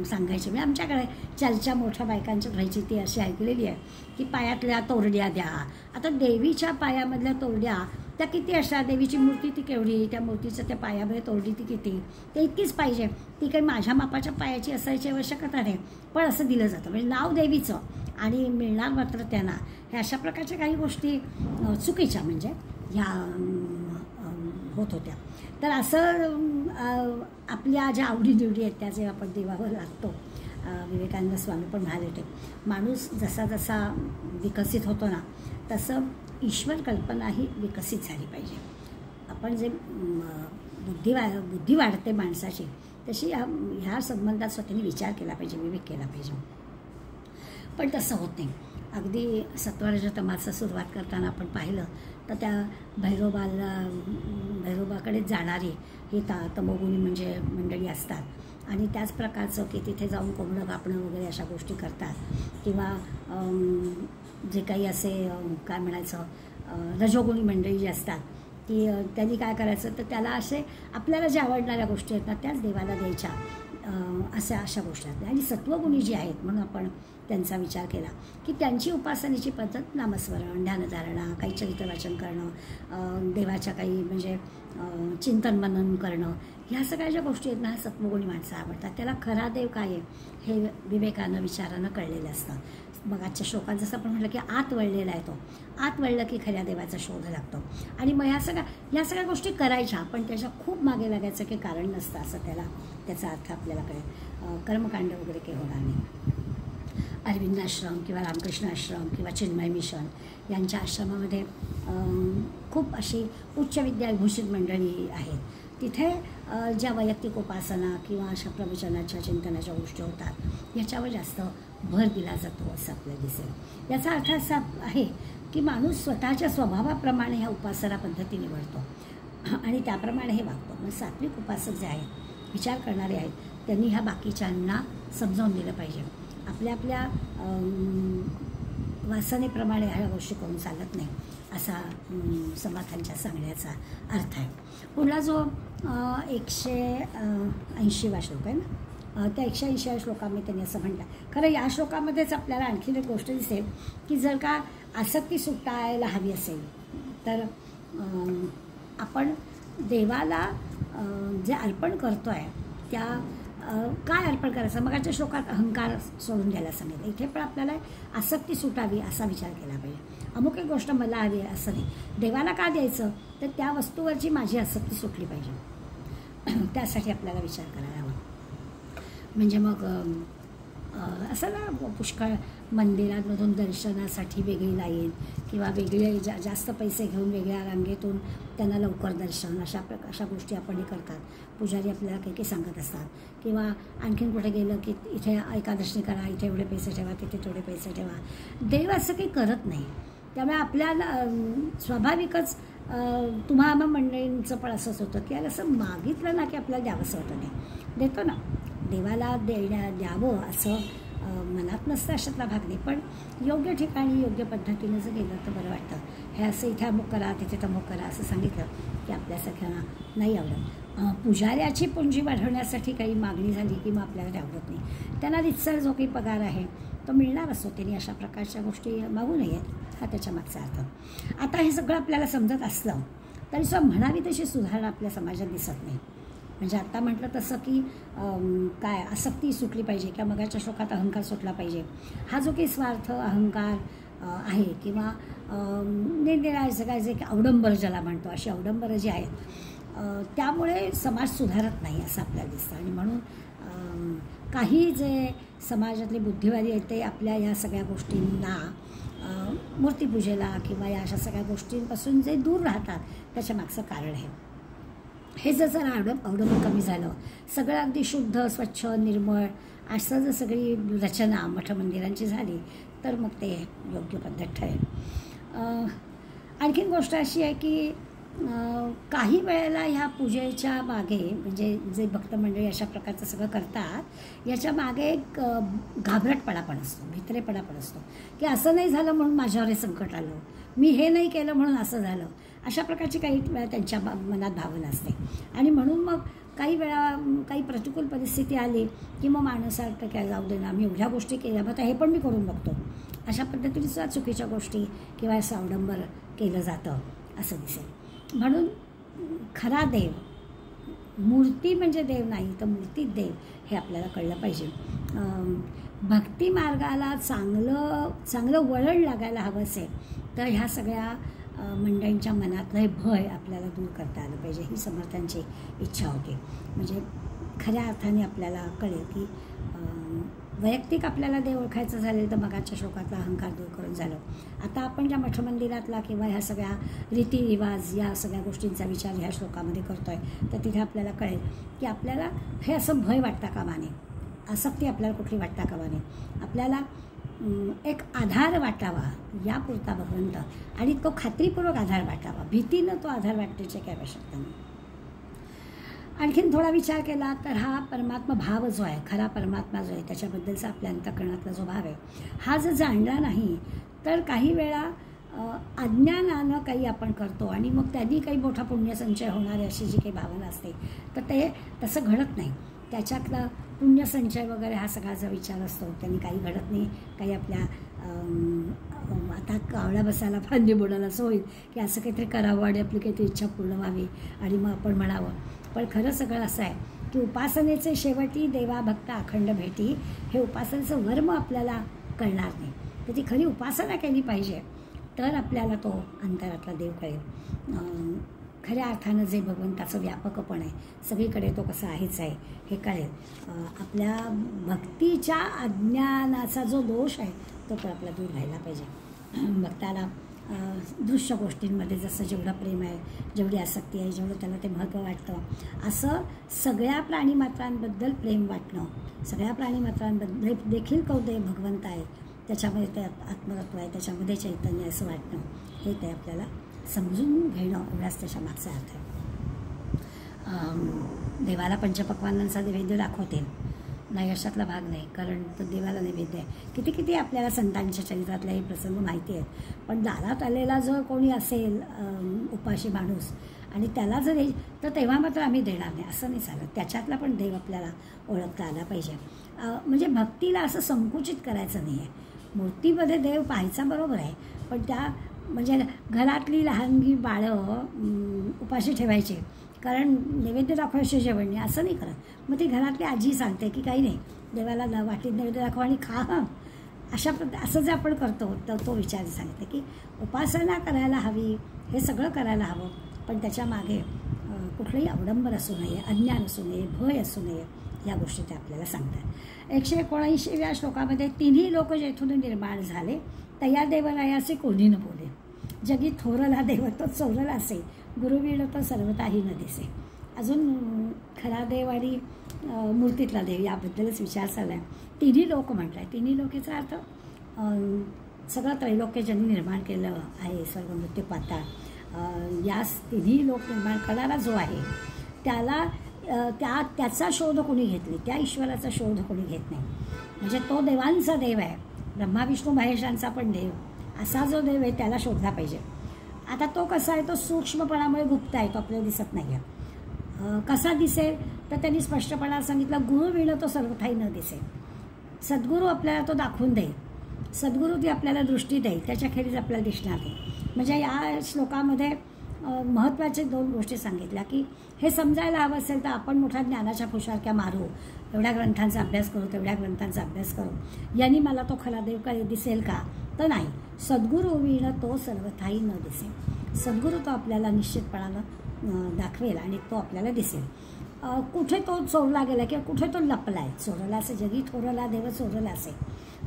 सांगायची, म्हणजे आमच्याकडे चर्चा मोठ्या बायकांच्या राहायची, ती अशी ऐकलेली आहे की पायातल्या तोरड्या द्या. आता देवीच्या पायामधल्या तोरड्या त्या किती अशा, देवीची मूर्ती ती केवढी, त्या मूर्तीचं त्या पायामध्ये तोरडी ती किती, ते इतकीच पाहिजे, ती काही माझ्या मापाच्या पायाची असायची आवश्यकता नाही, पण असं दिलं जातं, म्हणजे नाव देवीचं आणि मिळणार मात्र त्यांना. हे अशा प्रकारच्या काही गोष्टी चुकीच्या म्हणजे ह्या होत होत्या. तर असं आपल्या ज्या आवडीनिवडी आहेत त्या जे आपण देवावर लागतो, विवेकानंद स्वामी पण म्हणाले होते, माणूस जसा जसा विकसित होतो ना तसं ईश्वर कल्पनाही विकसित झाली पाहिजे. आपण जे बुद्धी वाढते माणसाची तशी ह्या संबंधात स्वतःने विचार केला पाहिजे, विवेक केला पाहिजे, पण तसं होत नाही. अगदी सत्वरजतमाचं सुरुवात करताना आपण पाहिलं तर त्या भैरोबाकडे जाणारी ही तमोगुणी म्हणजे मंडळी असतात आणि त्याच प्रकारचं की तिथे जाऊन कोंबडं कापणं वगैरे अशा गोष्टी करतात, किंवा जे काही असे काय म्हणायचं रजोगुणी मंडळी जी असतात की त्यांनी काय करायचं तर त्याला असे आपल्याला ज्या आवडणाऱ्या गोष्टी आहेत ना त्याच देवाला द्यायच्या, अशा गोष्टी आहेत. आणि सत्वगुणी जी आहेत म्हणून आपण त्यांचा विचार केला की त्यांची उपासनेची पद्धत नामस्मरण, ध्यानधारणा, काही चरित्र वाचन करणं, देवाच्या काही म्हणजे चिंतन मनन करणं, ह्या सगळ्या ज्या गोष्टी आहेत ना सत्वगुणी माणसं आवडतात. त्याला खरा देव काय आहे हे विवेकानं विचारानं कळलेलं असतं. मग आजच्या श्लोकात जसं आपण म्हटलं की आत वळलेला आहे, तो आत वळलं की खऱ्या देवाचा शोध लागतो. आणि मग ह्या सगळ्या गोष्टी करायच्या, पण त्याच्या खूप मागे लागायचं काही कारण नसतं असं त्याचा अर्थ आपल्याला कळेल. कर्मकांड वगैरे काही होणार नाही. अरविंद आश्रम किंवा रामकृष्ण आश्रम किंवा चिन्मय मिशन यांच्या आश्रमामध्ये खूप अशी उच्च विद्याविभूषित मंडळी आहेत. तिथे ज्या वैयक्तिक उपासना किंवा अशा प्रवचनाच्या चिंतनाच्या गोष्टी होतात याच्यावर जास्त भर दिला जातो असं आपल्याला दिसेल. याचा अर्थ असा आहे की माणूस स्वतःच्या स्वभावाप्रमाणे ह्या उपासना पद्धती निवडतो आणि त्याप्रमाणे हे वागतो. मग सात्विक उपासक जे आहेत, विचार करणारे आहेत, त्यांनी ह्या बाकीच्यांना समजावून दिलं पाहिजे. आपल्या वासनेप्रमाणे ह्या गोष्टी करून चालत नाही असा समर्थांच्या सांगण्याचा अर्थ आहे. पुढला जो 180वा श्लोक आहे ना, त्या 180व्या श्लोकामध्ये त्यांनी असं म्हटलं. खरं या श्लोकामध्येच आपल्याला आणखीन एक गोष्ट दिसेल की जर का आसक्ती सुटायला हवी असेल तर आपण देवाला जे अर्पण करतो आहे त्या काय अर्पण करायचं. मगाच्या श्लोकात अहंकार सोडून द्यायला सांगितलं, इथे पण आपल्याला आसक्ती सुटावी असा विचार केला पाहिजे. अमुक एक गोष्ट मला हवी आहे असं नाही, देवाला का द्यायचं तर त्या वस्तूवरची माझी आसक्ती सुटली पाहिजे, त्यासाठी आपल्याला विचार करायला हवा. म्हणजे मग असं ना पुष्कळ मंदिरांमधून दर्शनासाठी वेगळी लाईन किंवा वेगळे जास्त पैसे घेऊन वेगळ्या रांगेतून त्यांना लवकर दर्शन, अशा गोष्टी आपण हे करतात. पुजारी आपल्याला काही सांगत असतात किंवा आणखीन कुठे गेलं की इथे एकादशी करा, इथे एवढे पैसे ठेवा, तिथे थोडे पैसे ठेवा. देव असं काही करत नाही. त्यामुळे आपल्याला स्वाभाविकच तुम्हा मंडळींचं पण असंच होतं की याला असं मागितलं ना की आपल्याला द्यावंसं वाटत नाही. देतो ना, देवाला द्यावं असं मनात नसतं अशातला भाग नाही, पण योग्य ठिकाणी योग्य पद्धतीनं जर गेलं तर बरं वाटतं. हे असं इथे अमुक करा तिथे तमुक करा असं सांगितलं की आपल्या सगळ्यांना नाही आवडत. पुजाऱ्याची पुंजी वाढवण्यासाठी काही मागणी झाली की मग आपल्याला आवडत नाही. त्यांना रितसर जो काही पगार आहे तो मिळणार असतो, त्यांनी अशा प्रकारच्या गोष्टी मागू नयेत हा त्याच्या मागचा अर्थ. आता हे सगळं आपल्याला समजत असलं तरी सुद्धा म्हणावी तशी सुधारणा आपल्या समाजात दिसत नाही. म्हणजे आत्ता म्हटलं तसं की काय आसक्ती सुटली पाहिजे किंवा मगाच्या श्लोकात अहंकार सुटला पाहिजे. हा जो काही स्वार्थ, अहंकार आहे किंवा निरनिराळे सगळ्याचे अवडंबर ज्याला म्हणतो अशी अवडंबरं जी आहेत त्यामुळे समाज सुधारत नाही असं आपल्याला दिसतं. आणि म्हणून काही जे समाजातले बुद्धिवादी आहेत ते आपल्या या सगळ्या गोष्टींना मूर्तीपूजेला किंवा या अशा सगळ्या गोष्टींपासून जे दूर राहतात त्याच्या मागचं कारण आहे. हे जर अवडंबर कमी झालं, सगळं अगदी शुद्ध स्वच्छ निर्मळ असं जर सगळी रचना मठमंदिरांची झाली तर मग ते योग्य पद्धत ठरेल. आणखीन गोष्ट अशी आहे की काही वेळेला ह्या पूजेच्या मागे म्हणजे जे भक्त मंडळी अशा प्रकारचं सगळं करतात याच्या मागे एक घाबरटपणा पण असतो, भित्रेपणा पण असतो की असं नाही झालं म्हणून माझ्यावर हे संकट आलं, मी हे नाही केलं म्हणून असं झालं, अशा प्रकारची काही वेळा त्यांच्या मनात भावना असते. आणि म्हणून मग काही वेळा काही प्रतिकूल परिस्थिती आली की मग माणसाला काय जाऊ दे ना, मी एवढ्या गोष्टी केल्या मग हे पण मी करून बघतो, अशा पद्धतीने सुद्धा चुकीच्या गोष्टी किंवा असं अवडंबर केलं जातं असं दिसेल. म्हणून खरा देव, मूर्ती म्हणजे देव नाही तर मूर्तीत देव हे आपल्याला कळलं पाहिजे. भक्ती मार्गाला चांगलं वळण लागायला हवं असेल तर ह्या सगळ्या मंडळींच्या मनातलं हे भय आपल्याला दूर करता आलं पाहिजे, ही समर्थांची इच्छा होती. म्हणजे खऱ्या अर्थाने आपल्याला कळेल की वैयक्तिक आपल्याला देव ओळखायचं झालं तर मगाच्या श्लोकातला अहंकार दूर करून झालं. आता आपण ज्या मठमंदिरातला किंवा ह्या सगळ्या रीतिरिवाज या सगळ्या गोष्टींचा विचार ह्या श्लोकामध्ये करतो आहे तर तिथे आपल्याला कळेल की आपल्याला हे असं भय वाटता कामा नये, आसक्ती आपल्याला कुठली वाटता कामा नये, आपल्याला एक आधार वाटावा यापुरता भगवंत, आणि तो खात्रीपूर्वक आधार वाटावा, भीतीनं तो आधार वाटण्याची काही आवश्यकता नाही. आणखीन थोडा विचार केला तर हा परमात्मा भाव जो आहे, खरा परमात्मा जो आहे त्याच्याबद्दलचा आपल्या अंतःकरणातला जो भाव आहे हा जर जाणला नाही तर काही वेळा अज्ञानानं काही आपण करतो आणि मग त्यांनी काही मोठा पुण्यसंचय होणार आहे अशी जी काही भावना असते तर ते तसं घडत नाही. त्याच्यातला पुण्यसंचय वगैरे हा सगळा जो विचार असतो त्यांनी काही घडत नाही. काही आपल्या आता कावळा बसायला फांदी बुडाला असं होईल की असं काहीतरी करावं आणि आपली काहीतरी इच्छा पूर्ण व्हावी आणि मग आपण म्हणावं. पण खरं सगळं असं आहे की उपासनेचे शेवटी देवा भक्त अखंड भेटी, हे उपासनेचं वर्म आपल्याला कळणार नाही. तर ती खरी उपासना केली पाहिजे तर आपल्याला तो अंतरातला देव कळेल. खऱ्या अर्थानं जे भगवंताचं व्यापकपण आहे, सगळीकडे तो कसा आहेच आहे हे कळेल. आपल्या भक्तीच्या अज्ञानाचा जो दोष आहे तो पण आपला दूर व्हायला पाहिजे. भक्ताला दृश्य गोष्टींमध्ये जसं जेवढं प्रेम आहे, जेवढी आसक्ती आहे, जेवढं त्याला ते महत्त्व वाटतं असं सगळ्या प्राणीमात्रांबद्दल प्रेम वाटणं, सगळ्या प्राणीमात्रांबद्दल देखील कौदय भगवंत आहे, त्याच्यामध्ये ते आत्मतत्व आहे, त्याच्यामध्ये चैतन्य असं वाटणं, हे ते आपल्याला समजून घेणं एवढाच त्याच्या मागचा अर्थ आहे. देवाला पंचपक्वान्नांचा नैवेद्य दाखवतील नाही अशातला भाग नाही, कारण तो देवाला नैवेद्य आहे. किती आपल्याला संतांच्या चरित्रातले हे प्रसंग माहिती आहेत. पण दारात आलेला जर कोणी असेल उपाशी माणूस आणि त्याला जर तर तेव्हा मात्र आम्ही देणार नाही असं नाही चालत. त्याच्यातला पण देव आपल्याला ओळखता आला पाहिजे. म्हणजे भक्तीला असं संकुचित करायचं नाही आहे. मूर्तीमध्ये देव पाहायचा बरोबर आहे, पण त्या म्हणजे घरातली लहानगी बाळं उपाशी ठेवायची कारण नैवेद्य दाखवायचे जेवण नाही असं नाही करत. मग ती घरातली आजी सांगते की काही नाही, देवाला वाटीत नैवेद्य दाखवा आणि खा. असं जे आपण करतो तर तो विचार सांगते की उपासना करायला हवी, हे सगळं करायला हवं, पण त्याच्या मागे कुठलंही अवडंबर असू नये, अज्ञान असू नये, भय असू नये, या गोष्टी ते आपल्याला सांगतात. 179व्या श्लोकामध्ये तिन्ही लोक जेथून निर्माण झाले तया देवरायाचे कोणी न बोले, जगी थोरला देव तो चोरला असे, गुरुवीण तो सर्वताही न दिसे. अजून खरा देव आणि मूर्तीतला देव याबद्दलच विचार चालला आहे. तिन्ही लोक म्हटलं आहे. तिन्ही लोकेचा अर्थ सगळं त्रैलोक्य ज्यांनी निर्माण केलं आहे, स्वर्ग मृत्यू पाताळ, या तिन्ही लोक निर्माण करणारा जो आहे त्याला त्याचा शोध कोणी घेतली, त्या ईश्वराचा शोध कोणी घेत नाही. म्हणजे तो देवांचा देव आहे, ब्रह्मा विष्णू महेशांचा पण देव, असा जो देव आहे त्याला शोधला पाहिजे. आता तो कसा आहे, तो सूक्ष्मपणामुळे गुप्त आहे, तो आपल्याला दिसत नाही आहे. कसा दिसेल तर त्यांनी स्पष्टपणा सांगितलं, गुरुवीण तो सर्वथाही न दिसे. सद्गुरू आपल्याला तो दाखवून देईल, सद्गुरू ती आपल्याला दृष्टी देईल, त्याच्याखेरीज आपल्याला दिसणार नाही. म्हणजे या श्लोकामध्ये महत्त्वाचे 2 गोष्टी सांगितल्या की हे समजायला हवं असेल तर आपण मोठ्या ज्ञानाच्या फुशारक्या मारू, एवढ्या ग्रंथांचा अभ्यास करू, तेवढ्या ग्रंथांचा अभ्यास करू, यांनी मला तो खरा देव दिसेल का, तर नाही, सद्गुरू विण तो सर्वथाही न दिसे. सद्गुरू तो आपल्याला निश्चितपणानं दाखवेल आणि तो आपल्याला दिसेल. कुठे तो चोरला गेला किंवा कुठे तो लपला आहे. चोरला असे जगी थोरला देव चोरला असे,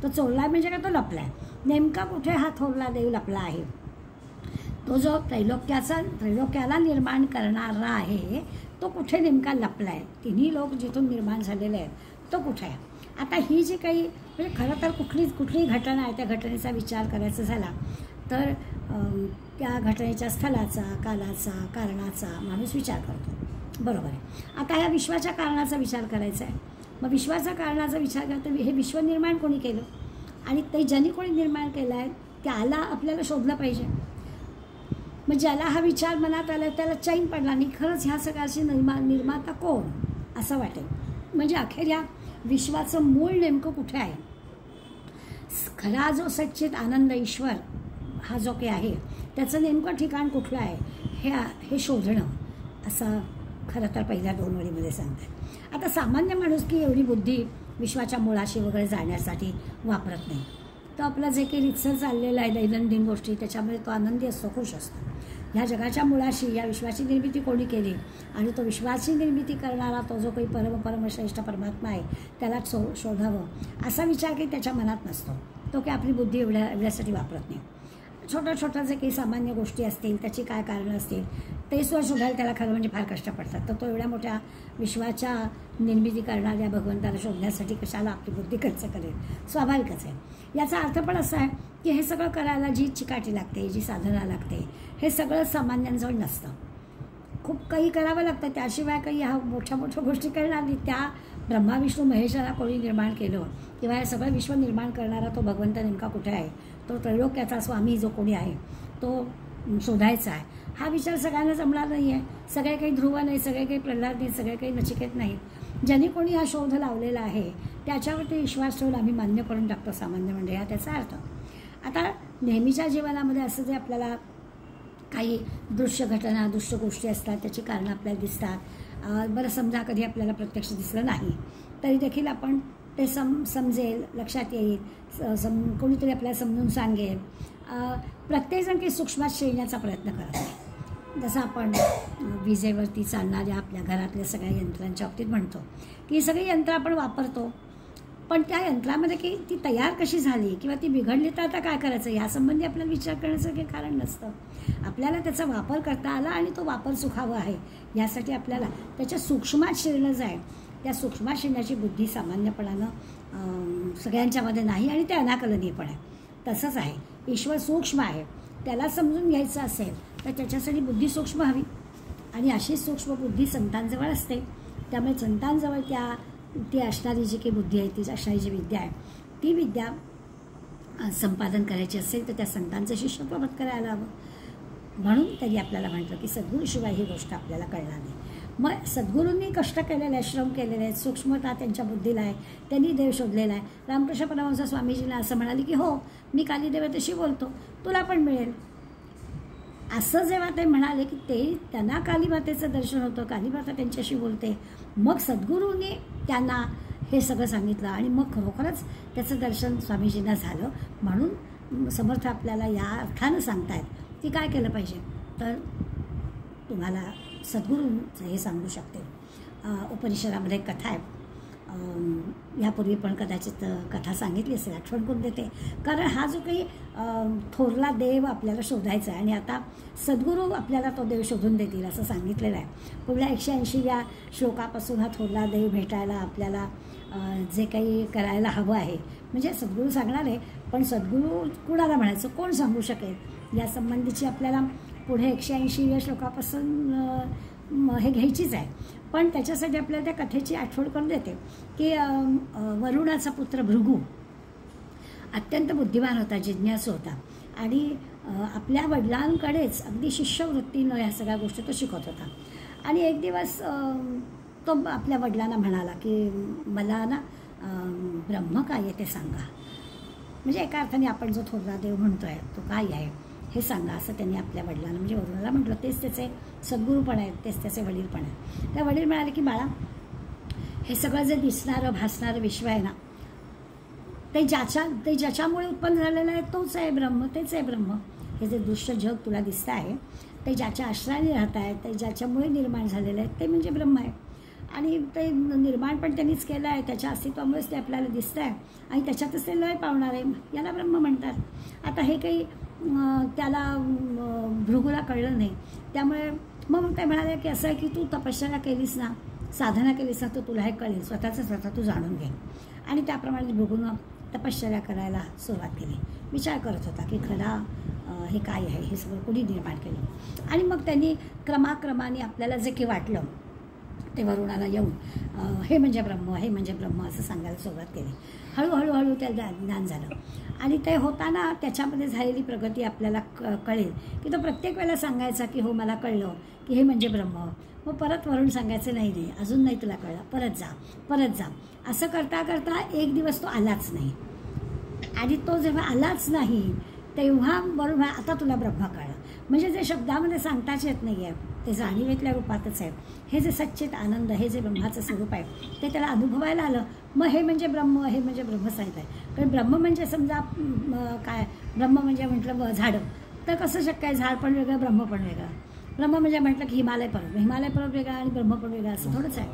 तो चोरला म्हणजे काय, तो लपला आहे. नेमका कुठे हा थोरला देव लपला आहे? तो जो त्रैलोक्याला निर्माण करणारा आहे तो कुठे नेमका लपला आहे? तिन्ही लोक जिथून निर्माण झालेले आहेत तो कुठे आहे? आता ही जी काही म्हणजे खरं तर कुठलीही घटना आहे त्या घटनेचा विचार करायचा झाला तर त्या घटनेच्या स्थळाचा, कालाचा, कारणाचा माणूस विचार करतो, बरोबर आहे. आता ह्या विश्वाच्या कारणाचा विचार करायचा आहे. मग विश्वाच्या कारणाचा विचार करता हे विश्व निर्माण कोणी केलं आणि ते ज्यांनी कोणी निर्माण केलं आहे त्याला आपल्याला शोधलं पाहिजे. मग ज्याला हा विचार मनात आला त्याला चैन पडला नाही, खरंच ह्या सगळ्याची निर्माता कोण असं वाटेल. म्हणजे अखेर या विश्वाचं मूळ नेमकं कुठे आहे? खरा जो सच्चित आनंद ईश्वर हा जो काही आहे त्याचं नेमकं ठिकाण कुठलं आहे हे शोधणं असं खरं तर पहिल्या 2 ओळीमध्ये सांगतात. आता सामान्य माणूस की एवढी बुद्धी विश्वाच्या मुळाशी वगैरे जाण्यासाठी वापरत नाही. तो आपला जे काही रितसर चाललेला आहे दैनंदिन गोष्टी त्याच्यामध्ये तो आनंदी असतो, खुश असतो. ह्या जगाच्या मुळाशी या विश्वाची निर्मिती कोणी केली आणि तो विश्वाची निर्मिती करणारा तो जो काही परमश्रेष्ठ परमात्मा आहे त्याला शोधावं असा विचार काही त्याच्या मनात नसतो. तो काही आपली बुद्धी एवढ्यासाठी वापरत नाही. छोट्या जे काही सामान्य गोष्टी असतील त्याची काय कारणं असतील ते सुद्धा शोधायला त्याला खरं म्हणजे फार कष्ट पडतात. तर तो एवढ्या मोठ्या विश्वाच्या निर्मिती करणाऱ्या भगवंताला शोधण्यासाठी कशाला आपली बुद्धी खर्च करेल? स्वाभाविकच आहे. याचा अर्थ पण असा आहे की हे सगळं करायला जी चिकाटी लागते, जी साधना लागते, हे सगळं सामान्यांजवळ नसतं. खूप काही करावं लागतं, त्याशिवाय काही ह्या मोठ्या गोष्टी करणार नाही. त्या ब्रह्मा विष्णू महेशाला कोणी निर्माण केलं किंवा हे सगळं विश्व निर्माण करणारा तो भगवंत नेमका कुठे आहे, तो त्रैलोक्याचा स्वामी जो कोणी आहे तो शोधायचा आहे. हा विचार सगळ्यांना जमणार नाही आहे. सगळे काही ध्रुव नाही, सगळे काही प्रल्हाद नाही, सगळे काही नचिकेत नाही. ज्यांनी कोणी हा शोध लावलेला आहे त्याच्यावरती विश्वास ठेवून आम्ही मान्य करून टाकतो सामान्य म्हणजे हा त्याचा अर्थ. आता नेहमीच्या जीवनामध्ये असं जे आपल्याला काही दृश्य घटना, दृश्य गोष्टी असतात त्याची कारणं आपल्याला दिसतात. बरं समजा कधी आपल्याला प्रत्यक्ष दिसलं नाही तरी देखील आपण ते समजेल, लक्षात येईल, कोणीतरी आपल्याला समजून सांगेल. प्रत्येकजण काही सूक्ष्मात शिरण्याचा प्रयत्न करत आहे. जसं आपण विजेवरती चालणाऱ्या आपल्या घरातल्या सगळ्या यंत्रांच्या बाबतीत म्हणतो की ही सगळी यंत्र आपण वापरतो, पण त्या यंत्रामध्ये की ती तयार कशी झाली किंवा ती बिघडली तर आता काय करायचं यासंबंधी आपल्याला विचार करण्याचं काही कारण नसतं. आपल्याला त्याचा वापर करता आला आणि तो वापर सुखावा आहे यासाठी आपल्याला त्याच्या सूक्ष्मात शिरणं जाईल. त्या सूक्ष्मात शिरण्याची बुद्धी सामान्यपणानं सगळ्यांच्यामध्ये नाही आणि ते अनाकलनीय पण आहे. तसंच आहे, ईश्वर सूक्ष्म आहे, त्याला समजून घ्यायचं असेल तर त्याच्यासाठी बुद्धी सूक्ष्म हवी आणि अशी सूक्ष्म बुद्धी संतांजवळ असते. त्यामुळे संतांजवळ ती असणारी जी काही बुद्धी आहे, ती असणारी जी विद्या आहे ती विद्या संपादन करायची असेल तर त्या संतांचं शिष्यत्व करायला हवं. म्हणून तरी आपल्याला म्हटलं की सद्गुरूशिवाय ही गोष्ट आपल्याला कळणार नाही. मग सद्गुरूंनी कष्ट केलेले आहेत, श्रम केलेले आहेत, सूक्ष्मता त्यांच्या बुद्धीला आहे, त्यांनी देव शोधलेला आहे. रामकृष्ण परमहंस स्वामीजींना असं म्हणाले की हो मी कालीदेवतेशी बोलतो, तुला पण मिळेल. असं जेव्हा ते म्हणाले की त्यांना कालीमातेचं दर्शन होतं, कालीमाता त्यांच्याशी बोलते, मग सद्गुरूंनी त्यांना हे सगळं सांगितलं आणि मग खरोखरच त्याचं दर्शन स्वामीजींना झालं. म्हणून समर्थ आपल्याला या अर्थानं सांगतायत की काय केलं पाहिजे. तर तुम्हाला सद्गुरूंचं हे सांगू शकते. उपनिषदामध्ये कथा आहे, यापूर्वी पण कदाचित कथा सांगितली असेल, आठवण करून देते. कारण हा जो काही थोरला देव आपल्याला शोधायचा आहे आणि आता सद्गुरू आपल्याला तो देव शोधून देतील असं सांगितलेलं आहे. पुढल्या 180व्या श्लोकापासून हा थोरला देव भेटायला आपल्याला जे काही करायला हवं आहे म्हणजे सद्गुरू सांगणार आहे, पण सद्गुरू कुणाला म्हणायचं, कोण सांगू शकेल यासंबंधीची आपल्याला पुढे 180व्या श्लोकापासून हे घ्यायचीच आहे. पण त्याच्यासाठी आपल्याला त्या कथेची आठवण करून देते की वरुणाचा पुत्र भृगू अत्यंत बुद्धिमान होता, जिज्ञासू होता आणि आपल्या वडिलांकडेच अगदी शिष्यवृत्तीनं ह्या सगळ्या गोष्टी तो शिकत होता. आणि एक दिवस तो आपल्या वडिलांना म्हणाला की मला ना ब्रह्म काय आहे ते सांगा. म्हणजे एका अर्थाने आपण जो थोरला देव म्हणतो आहे तो काय आहे हे सांगा असं त्यांनी आपल्या वडिलांना म्हणजे वरुणाला म्हटलं. तेच त्याचे सद्गुरू पण आहेत, तेच त्याचे वडील पण आहेत. त्या वडील म्हणाले की बाळा हे सगळं जे दिसणारं भासणारं विश्व आहे ना ते ज्याच्यामुळे उत्पन्न झालेलं आहे तोच आहे ब्रह्म, तेच आहे ब्रह्म. हे जे दृश्य जग तुला दिसतं आहे ते ज्याच्या आश्रयाने राहत आहे, ते ज्याच्यामुळे निर्माण झालेलं आहे ते म्हणजे ब्रह्म आहे. आणि ते निर्माण पण त्यांनीच केलं आहे, त्याच्या अस्तित्वामुळेच ते आपल्याला दिसतं आहे आणि त्याच्यातच ते लय पावणार आहे, याला ब्रह्म म्हणतात. आता हे काही त्याला भृगूला कळलं नाही. त्यामुळे मग ते म्हणाले की असं आहे की तू तपश्चर्या केलीस ना, साधना केलीस ना, तर तुला हे कळेल, स्वतः तू जाणून घे. आणि त्याप्रमाणे भृगूनं तपश्चर्या करायला सुरुवात केली. विचार करत होता की खरा हे काय आहे, हे सगळं कोणी निर्माण केलं. आणि मग त्यांनी क्रमाक्रमाने आपल्याला जे काही वाटलं ते वरुणाला येऊन हे म्हणजे ब्रह्म, हे म्हणजे ब्रह्म असं सांगायला सुरुवात केली. हळूहळू त्याला ज्ञान झालं. आणि ते होताना त्याच्यामध्ये झालेली प्रगती आपल्याला कळेल की तो प्रत्येक वेळेला सांगायचा की हो मला कळलं की हे म्हणजे ब्रह्म. मग परत वरून सांगायचं नाही अजून नाही तुला कळलं, परत जा. असं करता करता एक दिवस तो आलाच नाही. आणि तो जेव्हा आलाच नाही तेव्हा वरून आता तुला ब्रह्म कळलं. म्हणजे जे शब्दामध्ये सांगताच येत नाही आहे ते जाणीवेतल्या रूपातच आहे. हे जे सच्चित आनंद, हे जे ब्रह्माचं स्वरूप आहे ते त्याला अनुभवायला आलं. मग हे म्हणजे ब्रह्म, हे म्हणजे ब्रह्म सांगितलं आहे. कारण ब्रह्म म्हणजे समजा काय, ब्रह्म म्हणजे म्हटलं झाडं, तर कसं शक्य आहे, झाड पण वेगळं ब्रह्म पण वेगळं. ब्रह्म म्हणजे म्हटलं की हिमालय पर्वत वेगळा आणि ब्रह्म पण वेगळा असं थोडंच आहे.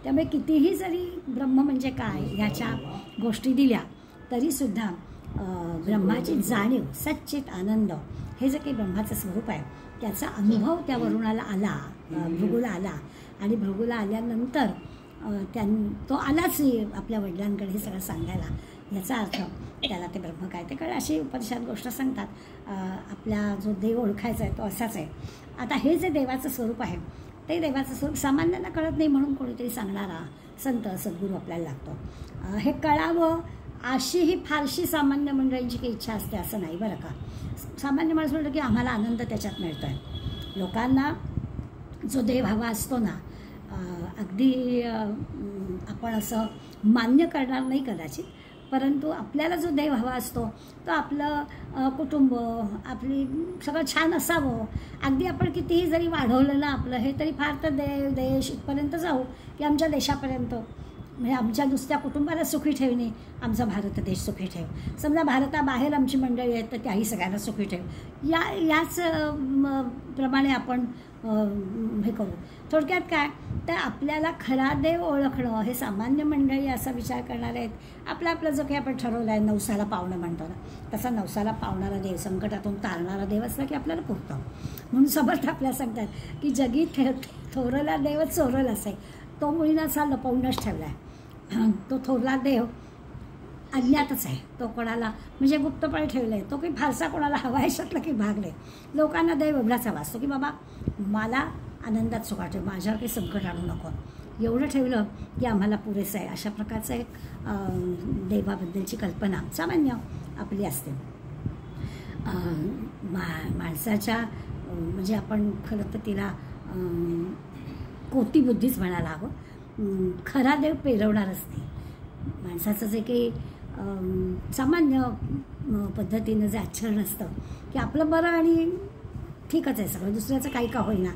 त्यामुळे कितीही जरी ब्रह्म म्हणजे काय ह्याच्या गोष्टी दिल्या तरीसुद्धा ब्रह्माची जाणीव, सच्चित आनंद, हे जे काही ब्रह्माचं स्वरूप आहे त्याचा अनुभव त्या वरुणाला आला, भृगूला आला. आणि भृगूला आल्यानंतर तो आलाच आपल्या वडिलांकडे हे सगळं सांगायला. याचा अर्थ त्याला ते ब्रह्म काय ते कळलं. अशी उपनिषद गोष्ट सांगतात. आपला जो देव ओळखायचा आहे तो असाच आहे. आता हे जे देवाचं स्वरूप आहे ते देवाचं स्वरूप सामान्यांना कळत नाही, म्हणून कोणीतरी सांगणारा संत सद्गुरू आपल्याला लागतो. हे कळावं अशी ही फारशी सामान्य मंडळींची काही इच्छा असते असं नाही बरं का. सामान्य माणूस म्हणतो की आम्हाला आनंद त्याच्यात मिळतो आहे. लोकांना जो देव हवा असतो ना, अगदी आपण असं मान्य करणार नाही कदाचित, परंतु आपल्याला जो देव हवा असतो तो आपलं कुटुंब, आपली सगळं छान असावं. अगदी आपण कितीही जरी वाढवलं ना आपलं हे, तरी फार तर देश इथपर्यंत जाऊ की आमच्या देशापर्यंत, म्हणजे आमच्या नुसत्या कुटुंबाला सुखी ठेवणे, आमचा भारत देश सुखी ठेव. समजा भारताबाहेर आमची मंडळी आहेत तर त्याही सगळ्यांना सुखी ठेव. याच प्रमाणे आपण हे करू. थोडक्यात काय तर आपल्याला खरा देव ओळखणं, हे सामान्य मंडळी असा विचार करणारे आहेत. आपला जो काही आपण ठरवलं आहे नवसाला पावणं म्हणतो ना, तसा नवसाला पावणारा देव, संकटातून तारणारा देव असला की आपल्याला पुरतं. म्हणून समर्थ आपल्याला सांगतात की जगी थोरला देवच चोरल असे, तो मुळीनाचा लपवूनच ठेवला आहे. तो थोरला देव अज्ञातच आहे, तो कोणाला म्हणजे गुप्तपणे ठेवलं आहे. तो काही फारसा कोणाला हवा याच्यातलं की भागले. लोकांना देव एवढाच हवा असतो की बाबा मला आनंदात सुखा ठेव, माझ्यावर काही संकट आणू नको, एवढं ठेवलं की आम्हाला पुरेसं आहे. अशा प्रकारचं एक देवाबद्दलची कल्पना सामान्य आपली असते. माणसाच्या म्हणजे आपण खरं तर तिला कोटीबुद्धीच म्हणायला हवं. खरा देव पेरवणारच नाही. माणसाचं जे काही सामान्य पद्धतीनं जे आचरण असतं की आपलं बरं आणि ठीकच आहे सगळं, दुसऱ्याचं काही का होईना,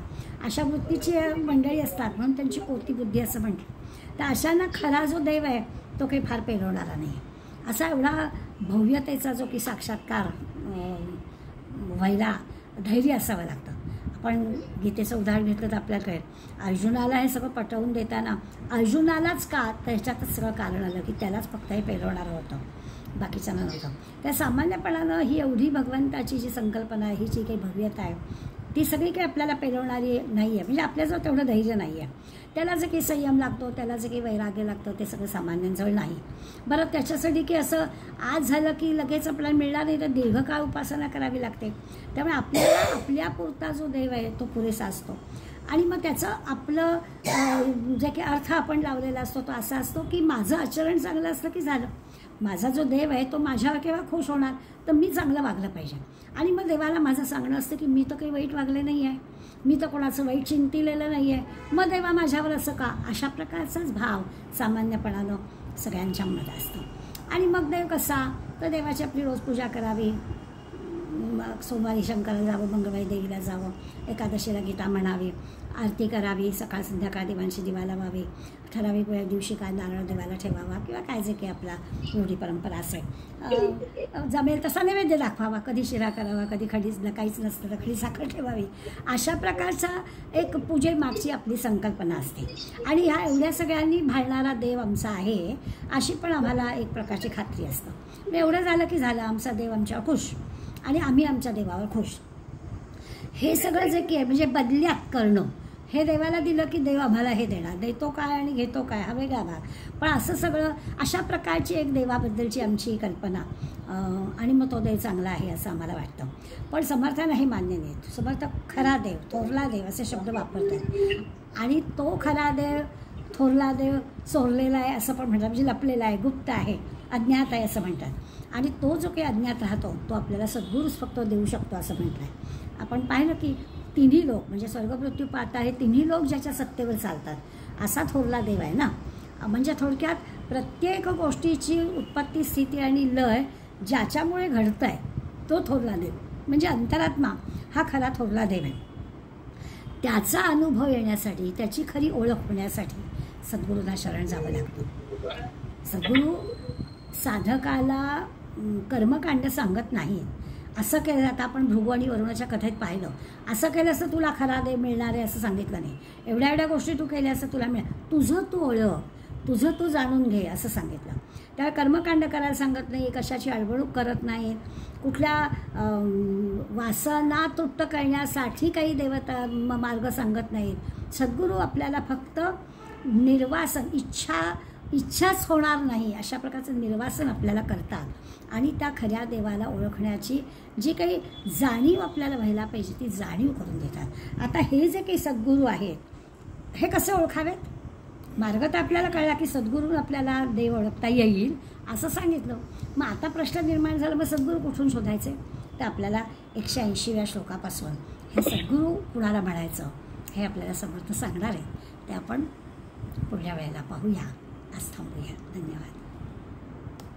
अशा वृत्तीची मंडळी असतात, म्हणून त्यांची कोटीबुद्धी असं म्हटलं. तर अशांना खरा जो देव आहे तो काही फार पेरवणारा नाही. असा एवढा भव्यतेचा जो की साक्षात्कार व्हायला धैर्य असावं लागतं. आपण गीतेचं उदाहरण घेतलं तर आपल्याला कळेल. अर्जुनाला हे सगळं पटवून देताना अर्जुनालाच का त्याच्यातच सगळं कारण आलं की त्यालाच फक्त हे पेरवणारं होतं, बाकीच्यांना नव्हतं. त्या सामान्यपणानं ही एवढी भगवंताची जी संकल्पना आहे, ही जी काही भव्यता आहे ती सगळी काही आपल्याला पेरवणारी नाही आहे. म्हणजे आपल्याजवळ तेवढं धैर्य नाही आहे. त्याला जे काही संयम लागतो, त्याला जे काही वैराग्य लागतं ते सगळं सामान्यांजवळ नाही. बरं त्याच्यासाठी की असं आज झालं की लगेच आपल्याला मिळणार नाही, तर दीर्घकाळ उपासना करावी लागते. त्यामुळे आपल्याला आपल्यापुरता जो देव आहे तो पुरेसा असतो. आणि मग त्याचं आपलं जे काही अर्थ आपण लावलेला असतो तो असा असतो की माझं आचरण चांगलं असलं की झालं. माझा जो देव आहे तो माझ्यावर केव्हा खुश होणार, तर मी चांगलं वागलं पाहिजे. आणि मग देवाला माझं सांगणं असतं की मी तर काही वाईट वागले नाही आहे, मी तर कोणाचं वाईट चिंतिलेलं नाही आहे, मग देवा माझ्यावर असं का, अशा प्रकारचाच भाव सामान्यपणानं सगळ्यांच्या मनात असतो. आणि मग देव कसा, तर देवाची आपली रोज पूजा करावी, सोमवारी शंकराला जावं, मंगळवारी देवीला जावं, एकादशीला गीता म्हणावी, आरती करावी, सकाळ संध्याकाळ देवांशी दिवा लावावी, ठराविक वेळ दिवशी काय नारळ देवाला ठेवावा किंवा काय जे काही आपला रूढी परंपरा असेल, जमेल तसा नैवेद्य दाखवावा, कधी शिरा करावा, कधी खडीच काहीच नसतं तर खडी साखर ठेवावी. अशा प्रकारचा एक पूजेमागची आपली संकल्पना असते. आणि ह्या एवढ्या सगळ्यांनी भाळणारा देव आमचा आहे अशी पण आम्हाला एक प्रकारची खात्री असतं. मग एवढं झालं की झालं, आमचा देव आमच्यावर खुश आणि आम्ही आमच्या देवावर खुश. हे सगळं जे की आहे म्हणजे बदल्यात करणं, हे देवाला दिलं की देव आम्हाला हे देणार, देतो काय आणि घेतो काय हा वेगळा भाग. पण असं सगळं अशा प्रकारची एक देवाबद्दलची आमची कल्पना आणि मग तो देव चांगला आहे असं आम्हाला वाटतं. पण समर्थांना हे मान्य नाही. समर्थ खरा देव, थोरला देव असे शब्द वापरतात. आणि तो खरा देव, थोरला देव चोरलेला आहे असं पण म्हणतात, म्हणजे लपलेला आहे, गुप्त आहे, अज्ञात आहे असं म्हणतात. आणि तो जो काही अज्ञात राहतो तो आपल्याला सद्गुरूच फक्त देऊ शकतो असं म्हटलं आहे. आपण पाहिलं की तिन्ही लोक म्हणजे स्वर्ग मृत्यू पाहता हे तिन्ही लोक ज्याच्या सत्तेवर चालतात असा थोरला देव आहे ना. म्हणजे थोडक्यात प्रत्येक गोष्टीची उत्पत्ती, स्थिती आणि लय ज्याच्यामुळे घडतं आहे तो थोरला देव म्हणजे अंतरात्मा हा खरा थोरला देव आहे. त्याचा अनुभव येण्यासाठी, त्याची खरी ओळख होण्यासाठी सद्गुरूंना शरण जावं लागतं. सद्गुरू साधकाला कर्मकांड सांगत नाही. असं केलं, आता आपण भृगू आणि वरुणाच्या कथेत पाहिलं, असं केलं असं तुला खरा देव मिळणार आहे असं सांगितलं नाही. एवढ्या एवढ्या गोष्टी तू केल्या असं तुला तुझं तू ओळख, तुझं तू जाणून घे असं सांगितलं. त्यावेळी कर्मकांड करायला सांगत नाही, कशाची आळवणूक करत नाहीत, कुठल्या वासना तृप्त करण्यासाठी काही देवता मार्ग सांगत नाहीत. सद्गुरू आपल्याला फक्त निर्वासन, इच्छाच होणार नाही अशा प्रकारचं निर्वासन आपल्याला करतात आणि त्या खऱ्या देवाला ओळखण्याची जी काही जाणीव आपल्याला व्हायला पाहिजे ती जाणीव करून देतात. आता हे जे काही सद्गुरू आहेत हे कसे ओळखावेत? मार्ग तर आपल्याला कळला की सद्गुरून आपल्याला देव ओळखता येईल असं सांगितलं. मग आता प्रश्न निर्माण झाला, मग सद्गुरू कुठून शोधायचे? तर आपल्याला 180व्या श्लोकापासून हे सद्गुरू कुणाला म्हणायचं हे आपल्याला समर्थ सांगणार आहे. ते आपण पुढल्या वेळेला पाहूया. आज थांबूया. धन्यवाद.